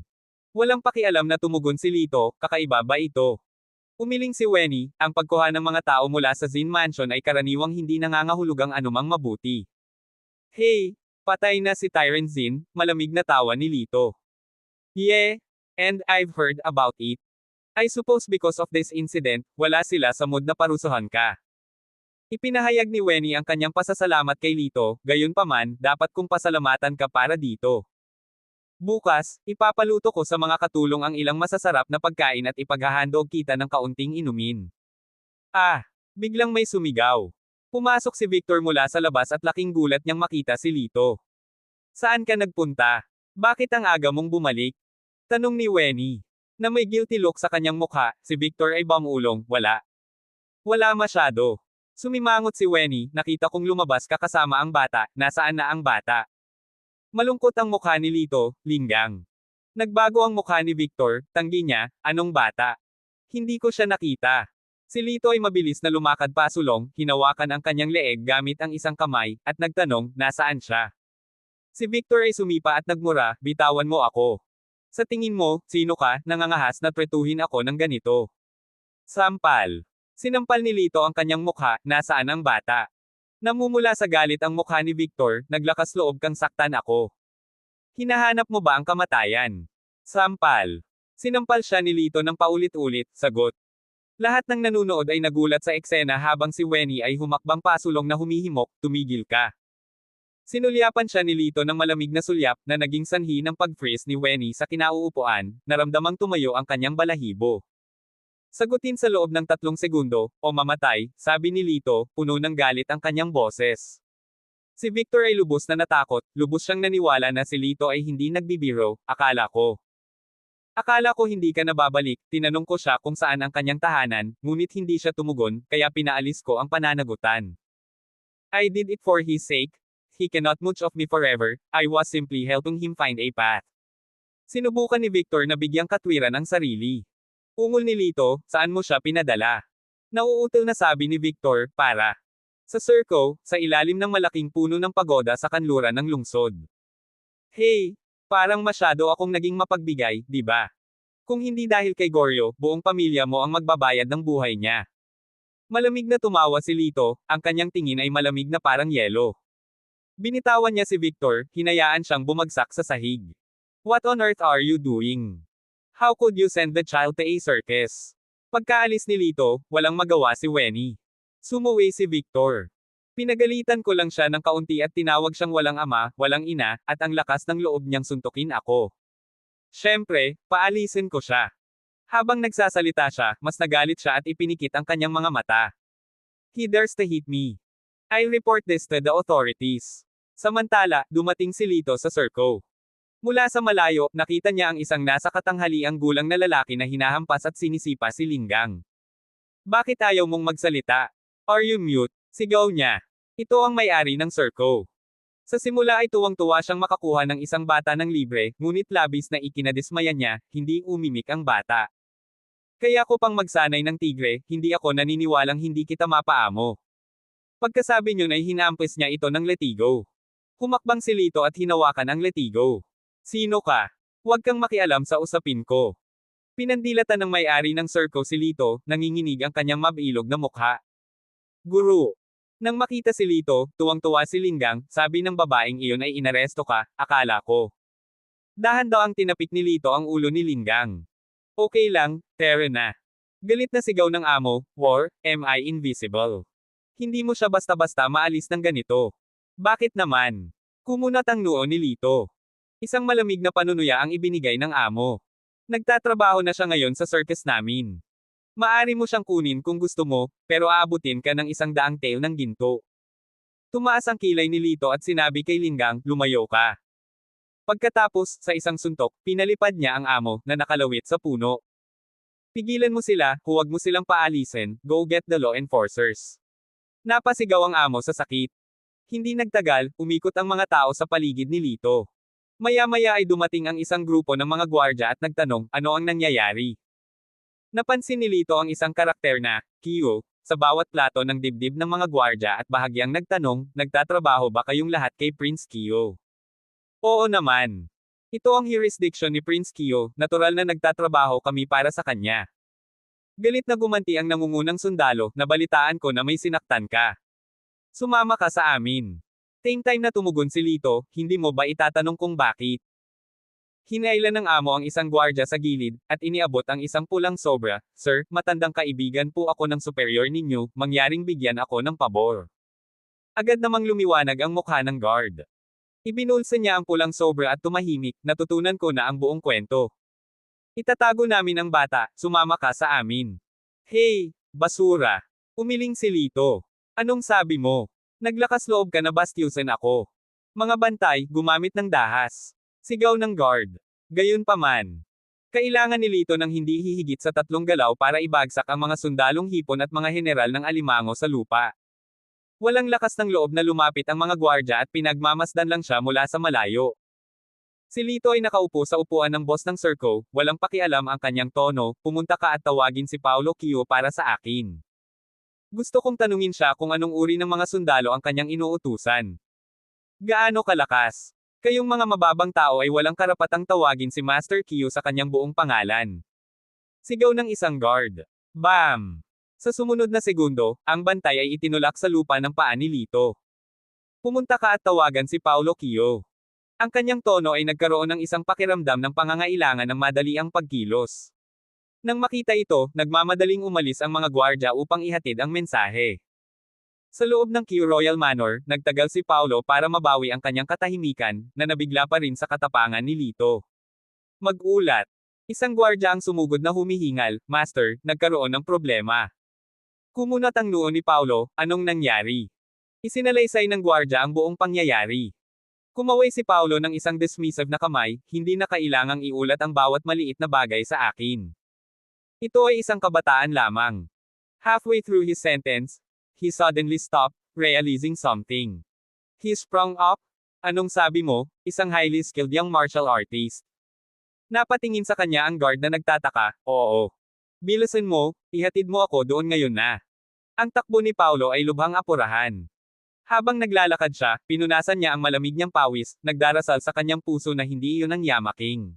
Walang pakialam na tumugon si Lito, kakaiba ba ito? Umiling si Weni, ang pagkuha ng mga tao mula sa Zin Mansion ay karaniwang hindi nangangahulugang anumang mabuti. Hey, patay na si Tyrant Zin, malamig na tawa ni Lito. Yeah, and I've heard about it. I suppose because of this incident, wala sila sa mood na parusuhan ka. Ipinahayag ni Weni ang kanyang pasasalamat kay Lito, gayunpaman, dapat kong pasalamatan ka para dito. Bukas, ipapaluto ko sa mga katulong ang ilang masasarap na pagkain at ipaghahandog kita ng kaunting inumin. Ah! Biglang may sumigaw. Pumasok si Victor mula sa labas at laking gulat niyang makita si Lito. Saan ka nagpunta? Bakit ang aga mong bumalik? Tanong ni Weni. Na may guilty look sa kanyang mukha, si Victor ay bumulong, wala. Wala masyado. Sumimangot si Weni, nakita kong lumabas ka kasama ang bata, nasaan na ang bata? Malungkot ang mukha ni Lito, Linggang. Nagbago ang mukha ni Victor, tanggi niya, anong bata? Hindi ko siya nakita. Si Lito ay mabilis na lumakad pasulong, hinawakan ang kanyang leeg gamit ang isang kamay, at nagtanong, nasaan siya? Si Victor ay sumipa at nagmura, bitawan mo ako. Sa tingin mo, sino ka, nangangahas na tretuhin ako ng ganito? Sampal. Sinampal ni Lito ang kanyang mukha, nasaan ang bata? Namumula sa galit ang mukha ni Victor, naglakas loob kang saktan ako. Hinahanap mo ba ang kamatayan? Sampal. Sinampal siya ni Lito ng paulit-ulit, sagot. Lahat ng nanunood ay nagulat sa eksena habang si Weni ay humakbang pasulong na humihimok, tumigil ka. Sinulyapan siya ni Lito ng malamig na sulyap na naging sanhi ng pag-freeze ni Weni sa kinauupuan, naramdamang tumayo ang kanyang balahibo. Sagutin sa loob ng 3 segundo, o mamatay, sabi ni Lito, puno ng galit ang kanyang boses. Si Victor ay lubos na natakot, lubos siyang naniwala na si Lito ay hindi nagbibiro, akala ko. Akala ko hindi ka nababalik, tinanong ko siya kung saan ang kanyang tahanan, ngunit hindi siya tumugon, kaya pinaalis ko ang pananagutan. I did it for his sake. He cannot mooch of me forever, I was simply helping him find a path. Sinubukan ni Victor na bigyang katwiran ang sarili. Ungol ni Lito, saan mo siya pinadala? Nauutal na sabi ni Victor, para. Sa circo, sa ilalim ng malaking puno ng pagoda sa kanluran ng lungsod. Hey, parang masyado akong naging mapagbigay, di ba? Kung hindi dahil kay Goryo, buong pamilya mo ang magbabayad ng buhay niya. Malamig na tumawa si Lito, ang kanyang tingin ay malamig na parang yelo. Binitawan niya si Victor, hinayaan siyang bumagsak sa sahig. What on earth are you doing? How could you send the child to a circus? Pagkaalis ni Lito, walang magawa si Weni. Sumuwi si Victor. Pinagalitan ko lang siya ng kaunti at tinawag siyang walang ama, walang ina, at ang lakas ng loob niyang suntukin ako. Siyempre, paalisin ko siya. Habang nagsasalita siya, mas nagalit siya at ipinikit ang kanyang mga mata. He dares to hit me. I report this to the authorities. Samantala, dumating si Lito sa circo. Mula sa malayo, nakita niya ang isang nasa katanghaliang gulang na lalaki na hinahampas at sinisipa si Linggang. Bakit ayaw mong magsalita? Are you mute? Sigaw niya. Ito ang may-ari ng circo. Sa simula ay tuwang-tuwa siyang makakuha ng isang bata ng libre, ngunit labis na ikinadismaya niya, hindi umimik ang bata. Kaya ko pang magsanay ng tigre, hindi ako naniniwalang hindi kita mapaamo. Pagkasabi niyo ay hinampis niya ito ng letigo. Humakbang si Lito at hinawakan ang latigo. Sino ka? Huwag kang makialam sa usapin ko. Pinandilatan ng may-ari ng circo si Lito, nanginginig ang kanyang mabilog na mukha. Guru. Nang makita si Lito, tuwang-tuwa si Linggang, sabi ng babaeng iyon ay inaresto ka, akala ko. Dahan daw ang tinapik ni Lito ang ulo ni Linggang. Okay lang, tere na. Galit na sigaw ng amo, War, am I invisible? Hindi mo siya basta-basta maalis ng ganito. Bakit naman? Kumunat ang noo ni Lito. Isang malamig na panunuya ang ibinigay ng amo. Nagtatrabaho na siya ngayon sa circus namin. Maari mo siyang kunin kung gusto mo, pero aabutin ka ng 100 tael ng ginto. Tumaas ang kilay ni Lito at sinabi kay Linggang, lumayo ka. Pagkatapos, sa isang suntok, pinalipad niya ang amo, na nakalawit sa puno. Pigilan mo sila, huwag mo silang paalisin, go get the law enforcers. Napasigaw ang amo sa sakit. Hindi nagtagal, umikot ang mga tao sa paligid ni Lito. Maya-maya ay dumating ang isang grupo ng mga gwardya at nagtanong, ano ang nangyayari? Napansin ni Lito ang isang karakter na, Kyo, sa bawat plato ng dibdib ng mga gwardya at bahagyang nagtanong, nagtatrabaho ba kayong lahat kay Prince Kyo? Oo naman. Ito ang jurisdiction ni Prince Kyo, natural na nagtatrabaho kami para sa kanya. Galit na gumanti ang nangungunang sundalo, nabalitaan ko na may sinaktan ka. Sumama ka sa amin. Same time na tumugon si Lito, hindi mo ba itatanong kung bakit? Hinailan ng amo ang isang gwardya sa gilid, at iniabot ang isang pulang sobra, Sir, matandang kaibigan po ako ng superior ninyo, mangyaring bigyan ako ng pabor. Agad namang lumiwanag ang mukha ng guard. Ibinulsa niya ang pulang sobra at tumahimik, natutunan ko na ang buong kwento. Itatago namin ang bata, sumama ka sa amin. Hey, basura! Umiling si Lito. Anong sabi mo? Naglakas loob ka na bastyusin ako. Mga bantay, gumamit ng dahas. Sigaw ng guard. Gayunpaman. Kailangan ni Lito ng hindi hihigit sa 3 galaw para ibagsak ang mga sundalong hipon at mga general ng alimango sa lupa. Walang lakas ng loob na lumapit ang mga gwardya at pinagmamasdan lang siya mula sa malayo. Si Lito ay nakaupo sa upuan ng boss ng circo, walang pakialam ang kanyang tono, pumunta ka at tawagin si Paolo Kyo para sa akin. Gusto kong tanungin siya kung anong uri ng mga sundalo ang kanyang inuutusan. Gaano kalakas? Kayong mga mababang tao ay walang karapatang tawagin si Master Kyo sa kanyang buong pangalan. Sigaw ng isang guard. Bam! Sa sumunod na segundo, ang bantay ay itinulak sa lupa ng paa ni Lito. Pumunta ka at tawagan si Paolo Kyo. Ang kanyang tono ay nagkaroon ng isang pakiramdam ng pangangailangan ng madaliang pagkilos. Nang makita ito, nagmamadaling umalis ang mga gwardya upang ihatid ang mensahe. Sa loob ng Kyo Royal Manor, nagtagal si Paolo para mabawi ang kanyang katahimikan, na nabigla pa rin sa katapangan ni Lito. Mag-ulat. Isang gwardya ang sumugod na humihingal, Master, nagkaroon ng problema. Kumunat ang noo ni Paolo, anong nangyari? Isinalaysay ng gwardya ang buong pangyayari. Kumaway si Paolo ng isang dismissive na kamay, hindi na kailangang iulat ang bawat maliit na bagay sa akin. Ito ay isang kabataan lamang. Halfway through his sentence, he suddenly stopped, realizing something. He sprung up. Anong sabi mo, isang highly skilled young martial artist? Napatingin sa kanya ang guard na nagtataka, oo. Bilisan mo, ihatid mo ako doon ngayon na. Ang takbo ni Paolo ay lubhang apurahan. Habang naglalakad siya, pinunasan niya ang malamig niyang pawis, nagdarasal sa kanyang puso na hindi iyon ang yamaking.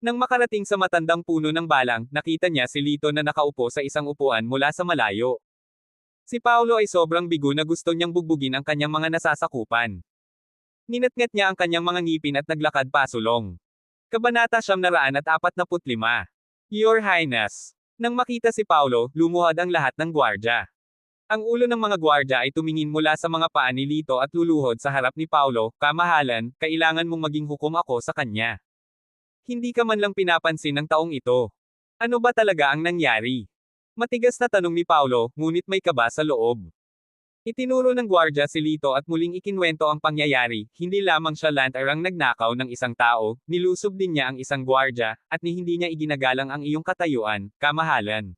Nang makarating sa matandang puno ng balang, nakita niya si Lito na nakaupo sa isang upuan mula sa malayo. Si Paolo ay sobrang bigo na gusto niyang bugbugin ang kanyang mga nasasakupan. Ninatngat niya ang kanyang mga ngipin at naglakad pasulong. Kabanata 945. Your Highness. Nang makita si Paolo, lumuhad ang lahat ng gwardya. Ang ulo ng mga gwardya ay tumingin mula sa mga paa ni Lito at luluhod sa harap ni Paolo, kamahalan, kailangan mong maging hukom ako sa kanya. Hindi ka man lang pinapansin ng taong ito. Ano ba talaga ang nangyari? Matigas na tanong ni Paolo, ngunit may kaba sa loob. Itinuro ng gwardya si Lito at muling ikinwento ang pangyayari, hindi lamang siya lantar ang nagnakaw ng isang tao, nilusob din niya ang isang gwardya, at hindi niya iginagalang ang iyong katayuan, kamahalan.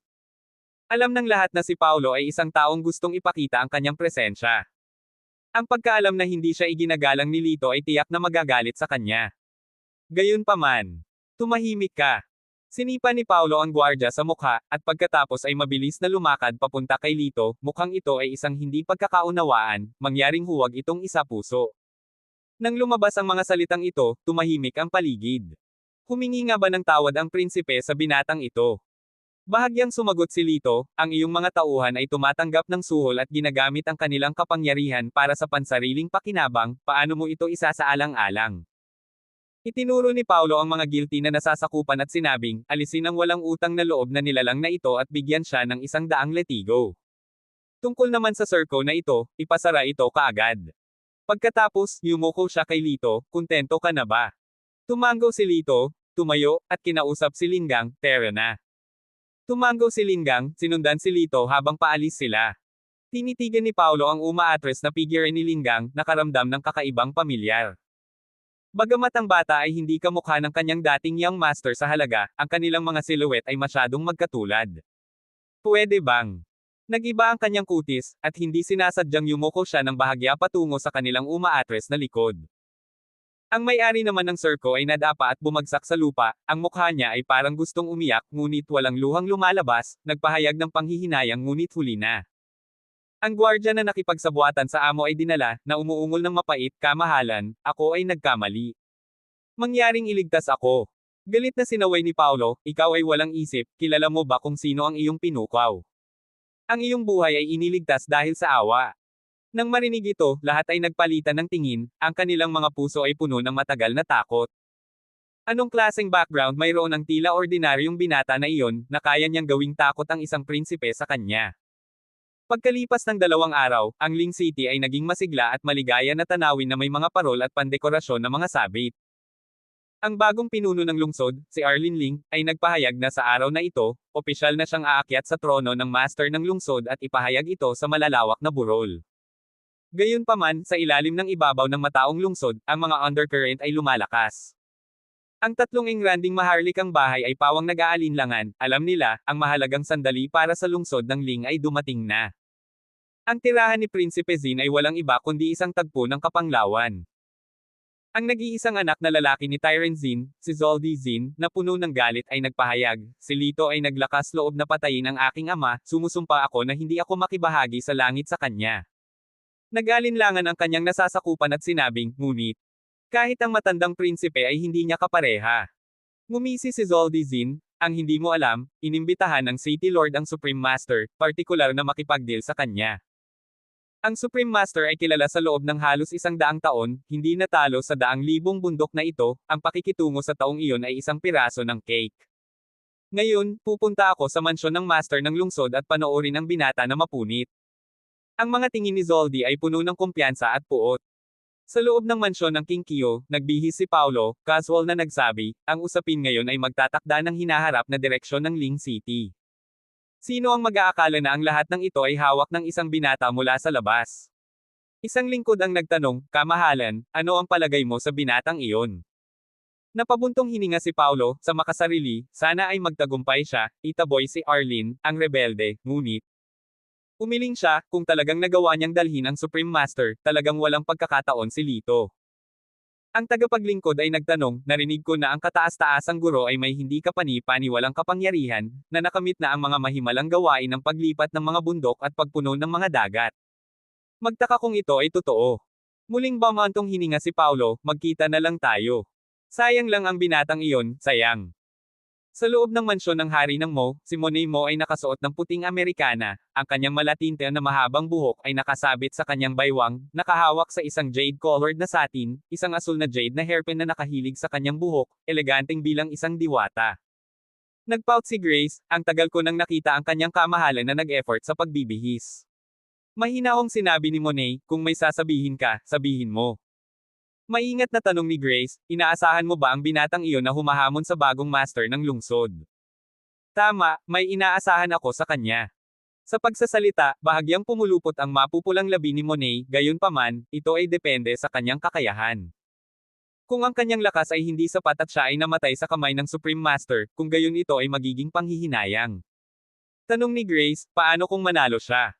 Alam ng lahat na si Paolo ay isang taong gustong ipakita ang kanyang presensya. Ang pagkaalam na hindi siya iginagalang ni Lito ay tiyak na magagalit sa kanya. Gayunpaman, tumahimik ka. Sinipa ni Paolo ang gwardya sa mukha, at pagkatapos ay mabilis na lumakad papunta kay Lito, mukhang ito ay isang hindi pagkakaunawaan, mangyaring huwag itong isa puso. Nang lumabas ang mga salitang ito, tumahimik ang paligid. Humingi nga ba ng tawad ang prinsipe sa binatang ito? Bahagyang sumagot si Lito, ang iyong mga tauhan ay tumatanggap ng suhol at ginagamit ang kanilang kapangyarihan para sa pansariling pakinabang, paano mo ito isasaalang-alang? Itinuro ni Paulo ang mga guilty na nasasakupan at sinabing, alisin ang walang utang na loob na nilalang na ito at bigyan siya ng 100 letigo. Tungkol naman sa circo na ito, ipasara ito kaagad. Pagkatapos, yumuko siya kay Lito, kontento ka na ba? Tumango si Lito, tumayo, at kinausap si Linggang, tara na. Tumango si Linggang, sinundan si Lito habang paalis sila. Tinitigan ni Paulo ang umaatres na figure ni Linggang, nakaramdam ng kakaibang pamilyar. Bagamat ang bata ay hindi kamukha ng kanyang dating young master sa halaga, ang kanilang mga silhouette ay masyadong magkatulad. Pwede bang? Nag-iba ang kanyang kutis, at hindi sinasadyang yumuko siya ng bahagya patungo sa kanilang umaatres na likod. Ang may-ari naman ng circo ay nadapa at bumagsak sa lupa, ang mukha niya ay parang gustong umiyak ngunit walang luhang lumalabas, nagpahayag ng panghihinayang ngunit huli na. Ang gwardya na nakipagsabuatan sa amo ay dinala, na umuungol ng mapait, kamahalan, ako ay nagkamali. Mangyaring iligtas ako. Galit na sinaway ni Paulo, ikaw ay walang isip, kilala mo ba kung sino ang iyong pinukaw? Ang iyong buhay ay iniligtas dahil sa awa. Nang marinig ito, lahat ay nagpalitan ng tingin, ang kanilang mga puso ay puno ng matagal na takot. Anong klaseng background mayroon ang tila ordinaryong binata na iyon, na kaya niyang gawing takot ang isang prinsipe sa kanya? Pagkalipas ng 2 araw, ang Ling City ay naging masigla at maligaya na tanawin na may mga parol at pandekorasyon na mga sabit. Ang bagong pinuno ng lungsod, si Arlene Ling, ay nagpahayag na sa araw na ito, opisyal na siyang aakyat sa trono ng master ng lungsod at ipahayag ito sa malalawak na burol. Gayunpaman, sa ilalim ng ibabaw ng mataong lungsod, ang mga undercurrent ay lumalakas. Ang tatlong ingranding maharlikang bahay ay pawang nag-aalinlangan, alam nila, ang mahalagang sandali para sa lungsod ng Ling ay dumating na. Ang tirahan ni Prinsipe Zin ay walang iba kundi isang tagpo ng Kapanglawan. Ang nag-iisang anak na lalaki ni Tyrant Zin, si Zoldy Zin, na puno ng galit ay nagpahayag, si Lito ay naglakas loob na patayin ang aking ama, sumusumpa ako na hindi ako makibahagi sa langit sa kanya. Nag-alinlangan ang kanyang nasasakupan at sinabing, ngunit, kahit ang matandang prinsipe ay hindi niya kapareha. Ngumisi si Zoldy Zin, ang hindi mo alam, inimbitahan ng City Lord ang Supreme Master, partikular na makipagdeal sa kanya. Ang Supreme Master ay kilala sa loob ng halos 100 taon, hindi natalo sa 100,000 bundok na ito, ang pakikitungo sa taong iyon ay isang piraso ng cake. Ngayon, pupunta ako sa mansyon ng Master ng lungsod at panoorin ang binata na mapunit. Ang mga tingin ni Zoldy ay puno ng kumpiyansa at puot. Sa loob ng mansyon ng King Kyo, nagbihis si Paulo, casual na nagsabi, ang usapin ngayon ay magtatakda ng hinaharap na direksyon ng Ling City. Sino ang mag-aakala na ang lahat ng ito ay hawak ng isang binata mula sa labas? Isang lingkod ang nagtanong, kamahalan, ano ang palagay mo sa binatang iyon? Napabuntong hininga si Paulo, sa makasarili, sana ay magtagumpay siya, itaboy si Arlene, ang rebelde, ngunit, umiling siya, kung talagang nagawa niyang dalhin ang Supreme Master, talagang walang pagkakataon si Lito. Ang tagapaglingkod ay nagtanong, narinig ko na ang kataas-taasang guro ay may hindi kapani-paniwalang kapangyarihan, na nakamit na ang mga mahimalang gawain ng paglipat ng mga bundok at pagpuno ng mga dagat. Magtaka kung ito ay totoo. Muling bumantong hininga si Paulo, magkita na lang tayo. Sayang lang ang binatang iyon, sayang. Sa loob ng mansyon ng hari ng Mo, si Monet Mo ay nakasuot ng puting Amerikana, ang kanyang malatinte na mahabang buhok ay nakasabit sa kanyang baywang, nakahawak sa isang jade-colored na satin, isang asul na jade na hairpin na nakahilig sa kanyang buhok, eleganteng bilang isang diwata. Nagpout si Grace, ang tagal ko nang nakita ang kanyang kamahalan na nag-effort sa pagbibihis. Mahinahong sinabi ni Monet, kung may sasabihin ka, sabihin mo. Maingat na tanong ni Grace, inaasahan mo ba ang binatang iyon na humahamon sa bagong master ng lungsod? Tama, may inaasahan ako sa kanya. Sa pagsasalita, bahagyang pumulupot ang mapupulang labi ni Monet, gayunpaman, ito ay depende sa kanyang kakayahan. Kung ang kanyang lakas ay hindi sapat at siya ay namatay sa kamay ng Supreme Master, kung gayon ito ay magiging panghihinayang. Tanong ni Grace, paano kung manalo siya?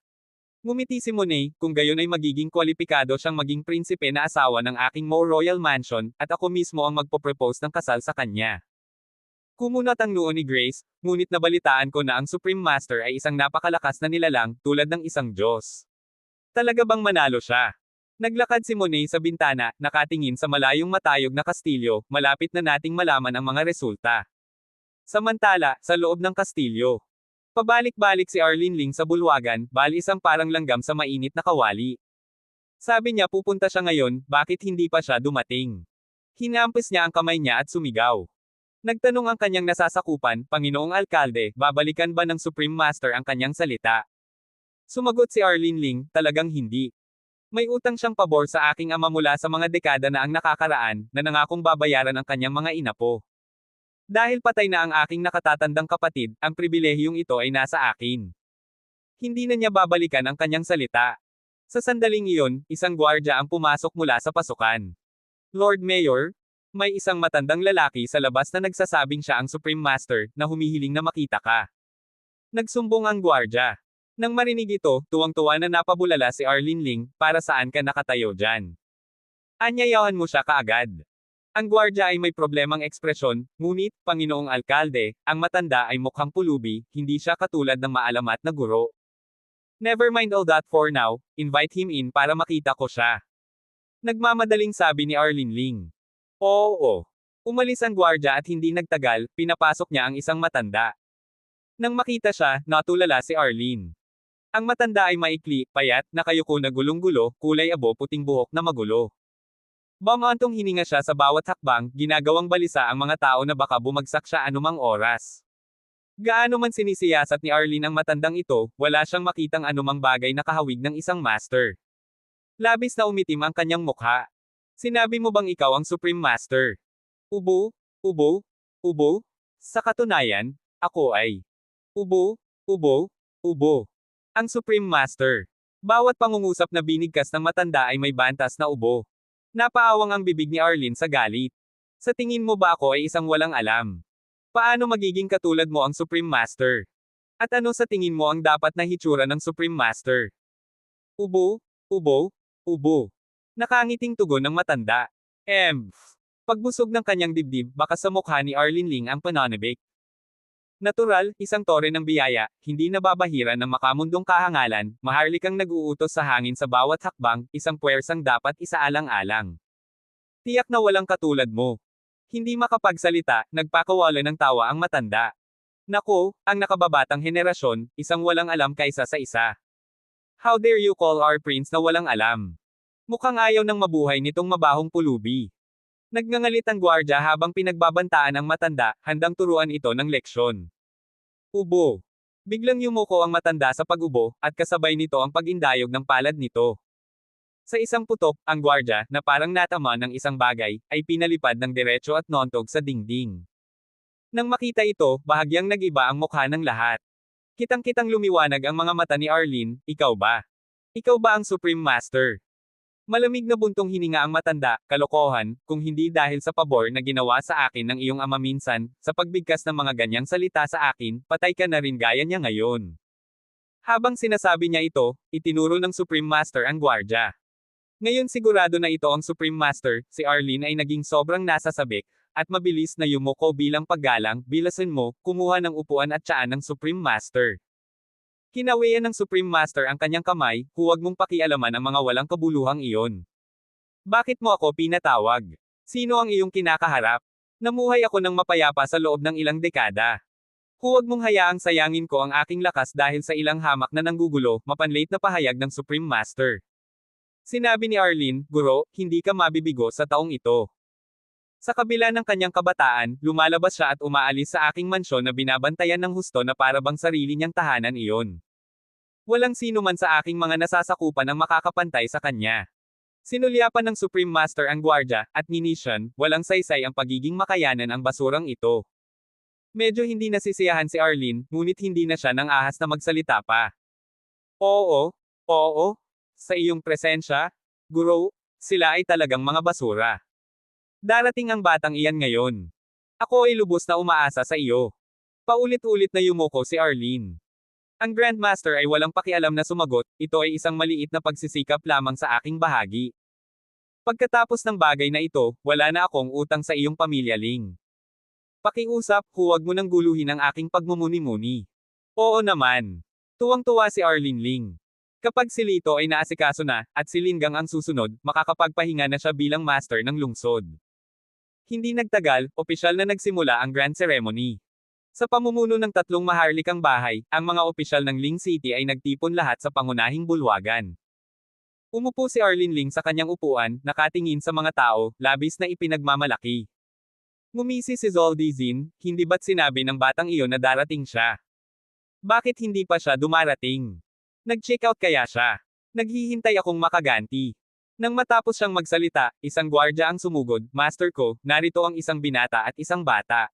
Ngumiti si Monet, kung gayon ay magiging kwalipikado siyang maging prinsipe na asawa ng aking Mo Royal Mansion, at ako mismo ang magpo-propose ng kasal sa kanya. Kumunat ang noo ni Grace, ngunit nabalitaan ko na ang Supreme Master ay isang napakalakas na nilalang, tulad ng isang Diyos. Talaga bang manalo siya? Naglakad si Monet sa bintana, nakatingin sa malayong matayog na kastilyo, malapit na nating malaman ang mga resulta. Samantala, sa loob ng kastilyo, pabalik-balik si Arlene Ling sa bulwagan, bali isang parang langgam sa mainit na kawali. Sabi niya pupunta siya ngayon, bakit hindi pa siya dumating? Hinampis niya ang kamay niya at sumigaw. Nagtanong ang kanyang nasasakupan, Panginoong Alkalde, babalikan ba ng Supreme Master ang kanyang salita? Sumagot si Arlene Ling, talagang hindi. May utang siyang pabor sa aking ama mula sa mga dekada na ang nakakaraan, na nangakong babayaran ang kanyang mga inapo. Dahil patay na ang aking nakatatandang kapatid, ang pribilehiyong ito ay nasa akin. Hindi na niya babalikan ang kanyang salita. Sa sandaling iyon, isang gwardya ang pumasok mula sa pasukan. Lord Mayor, may isang matandang lalaki sa labas na nagsasabing siya ang Supreme Master, na humihiling na makita ka. Nagsumbong ang gwardya. Nang marinig ito, tuwang-tuwa na napabulala si Arlene Ling, para saan ka nakatayo dyan? Anyayahan mo siya kaagad. Ang gwardya ay may problemang ekspresyon, ngunit, Panginoong Alkalde, ang matanda ay mukhang pulubi, hindi siya katulad ng maalamat na guro. Never mind all that for now, invite him in para makita ko siya. Nagmamadaling sabi ni Arlene Ling. Oo. Umalis ang gwardya at hindi nagtagal, pinapasok niya ang isang matanda. Nang makita siya, natulala si Arlene. Ang matanda ay maikli, payat, nakayuko na gulong-gulo, kulay abo puting buhok na magulo. Bamantong hininga siya sa bawat hakbang, ginagawang balisa ang mga tao na baka bumagsak siya anumang oras. Gaano man sinisiyasat ni Arlene ang matandang ito, wala siyang makitang anumang bagay na kahawig ng isang master. Labis na umitim ang kanyang mukha. Sinabi mo bang ikaw ang Supreme Master? Ubo, ubo, ubo? Sa katunayan, ako ay ubo, ubo, ubo. Ang Supreme Master. Bawat pangungusap na binigkas ng matanda ay may bantas na ubo. Napaawang ang bibig ni Arlene sa galit. Sa tingin mo ba ako ay isang walang alam? Paano magiging katulad mo ang Supreme Master? At ano sa tingin mo ang dapat na hitsura ng Supreme Master? Ubo, ubo, ubo. Nakangiting tugon ng matanda. Pagbusog ng kanyang dibdib, baka sa mukha ni Arlene Ling ang pananabik. Natural, isang tore ng biyaya, hindi nababahiran ng makamundong kahangalan, maharlikang nag-uutos sa hangin sa bawat hakbang, isang puwersang dapat isaalang-alang. Tiyak na walang katulad mo. Hindi makapagsalita, nagpakawala ng tawa ang matanda. Nako, ang nakababatang henerasyon, isang walang alam kaysa sa isa. How dare you call our prince na walang alam? Mukhang ayaw ng mabuhay nitong mabahong pulubi. Nagngangalit ang gwardya habang pinagbabantaan ang matanda, handang turuan ito ng leksyon. Ubo. Biglang yumuko ang matanda sa pag-ubo, at kasabay nito ang pag-indayog ng palad nito. Sa isang putok, ang gwardya, na parang natama ng isang bagay, ay pinalipad ng diretso at nontog sa dingding. Nang makita ito, bahagyang nag-iba ang mukha ng lahat. Kitang-kitang lumiwanag ang mga mata ni Arlene, ikaw ba? Ikaw ba ang Supreme Master? Malamig na buntong hininga ang matanda, kalokohan, kung hindi dahil sa pabor na ginawa sa akin ng iyong ama minsan, sa pagbigkas ng mga ganyang salita sa akin, patay ka na rin gaya niya ngayon. Habang sinasabi niya ito, itinuro ng Supreme Master ang gwardya. Ngayon sigurado na ito ang Supreme Master, si Arlene ay naging sobrang nasasabik, at mabilis na yumuko bilang paggalang, bilasan mo, kumuha ng upuan at tsaan ng Supreme Master. Kinawian ng Supreme Master ang kanyang kamay, huwag mong pakialaman ang mga walang kabuluhang iyon. Bakit mo ako pinatawag? Sino ang iyong kinakaharap? Namuhay ako ng mapayapa sa loob ng ilang dekada. Huwag mong hayaang sayangin ko ang aking lakas dahil sa ilang hamak na nanggugulo, mapanlate na pahayag ng Supreme Master. Sinabi ni Arlene, Guro, hindi ka mabibigo sa taong ito. Sa kabila ng kanyang kabataan, lumalabas siya at umaalis sa aking mansyon na binabantayan ng husto na parabang sarili niyang tahanan iyon. Walang sino man sa aking mga nasasakupan ang makakapantay sa kanya. Sinulyapan ng Supreme Master ang gwardya, at ninisyon, walang saysay ang pagiging makayanan ang basurang ito. Medyo hindi nasisiyahan si Arlene, ngunit hindi na siya nang ahas na magsalita pa. Oo, sa iyong presensya, Guro, sila ay talagang mga basura. Darating ang batang iyan ngayon. Ako ay lubos na umaasa sa iyo. Paulit-ulit na yumuko si Arlene. Ang Grandmaster ay walang pakialam na sumagot, ito ay isang maliit na pagsisikap lamang sa aking bahagi. Pagkatapos ng bagay na ito, wala na akong utang sa iyong pamilya Ling. Pakiusap, huwag mo nang guluhin ang aking pagmumuni-muni. Oo naman. Tuwang-tuwa si Arlene Ling. Kapag si Lito ay naasikaso na, at si Lingang ang susunod, makakapagpahinga na siya bilang master ng lungsod. Hindi nagtagal, opisyal na nagsimula ang grand ceremony. Sa pamumuno ng tatlong maharlikang bahay, ang mga opisyal ng Ling City ay nagtipon lahat sa pangunahing bulwagan. Umupo si Arlene Ling sa kanyang upuan, nakatingin sa mga tao, labis na ipinagmamalaki. Ngumisi si Zoldy Zin, hindi ba't sinabi ng batang iyon na darating siya? Bakit hindi pa siya dumarating? Nag-check out kaya siya? Naghihintay akong makaganti. Nang matapos siyang magsalita, isang gwardya ang sumugod, Master ko, narito ang isang binata at isang bata.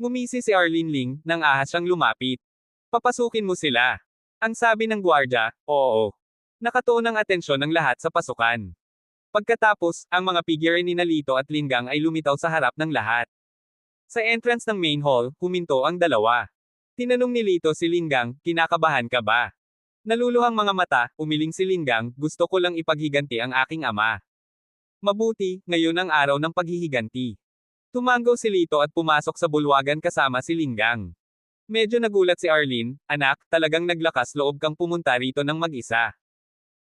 Ngumisi si Arlene Ling, nang ahas siyang lumapit. Papasukin mo sila. Ang sabi ng gwardya, oo. Nakatuon ang atensyon ng lahat sa pasukan. Pagkatapos, ang mga figure ni Nalito at Lingang ay lumitaw sa harap ng lahat. Sa entrance ng main hall, huminto ang dalawa. Tinanong ni Lito si Lingang, kinakabahan ka ba? Naluluhang mga mata, umiling si Lingang, gusto ko lang ipaghiganti ang aking ama. Mabuti, ngayon ang araw ng paghihiganti. Tumango si Lito at pumasok sa bulwagan kasama si Lingang. Medyo nagulat si Arlene, anak, talagang naglakas loob kang pumunta rito ng mag-isa.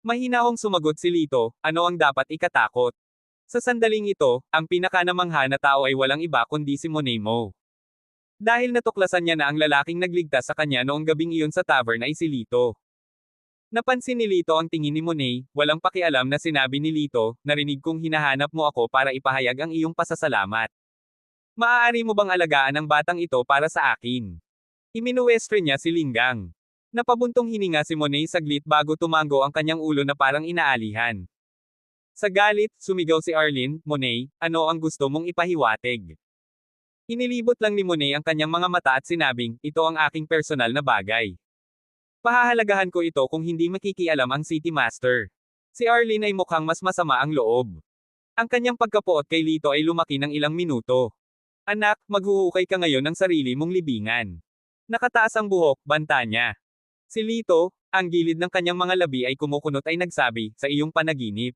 Mahinahong sumagot si Lito, ano ang dapat ikatakot? Sa sandaling ito, ang pinakanamangha na tao ay walang iba kundi si Monemo. Dahil natuklasan niya na ang lalaking nagligtas sa kanya noong gabing iyon sa tavern ay si Lito. Napansin ni Lito ang tingin ni Monet, walang pakialam na sinabi ni Lito, narinig kong hinahanap mo ako para ipahayag ang iyong pasasalamat. Maaari mo bang alagaan ang batang ito para sa akin? Iminuwestre niya si Lingang. Napabuntong hininga si Monet saglit bago tumango ang kanyang ulo na parang inaalihan. Sa galit, sumigaw si Arlene, Monet, ano ang gusto mong ipahiwatig? Inilibot lang ni Monet ang kanyang mga mata at sinabing, ito ang aking personal na bagay. Pahahalagahan ko ito kung hindi makikialam ang City Master. Si Arlene ay mukhang mas masama ang loob. Ang kanyang pagkapuot kay Lito ay lumaki ng ilang minuto. Anak, maghuhukay ka ngayon ng sarili mong libingan. Nakataas ang buhok, banta niya. Si Lito, ang gilid ng kanyang mga labi ay kumukunot ay nagsabi, sa iyong panaginip.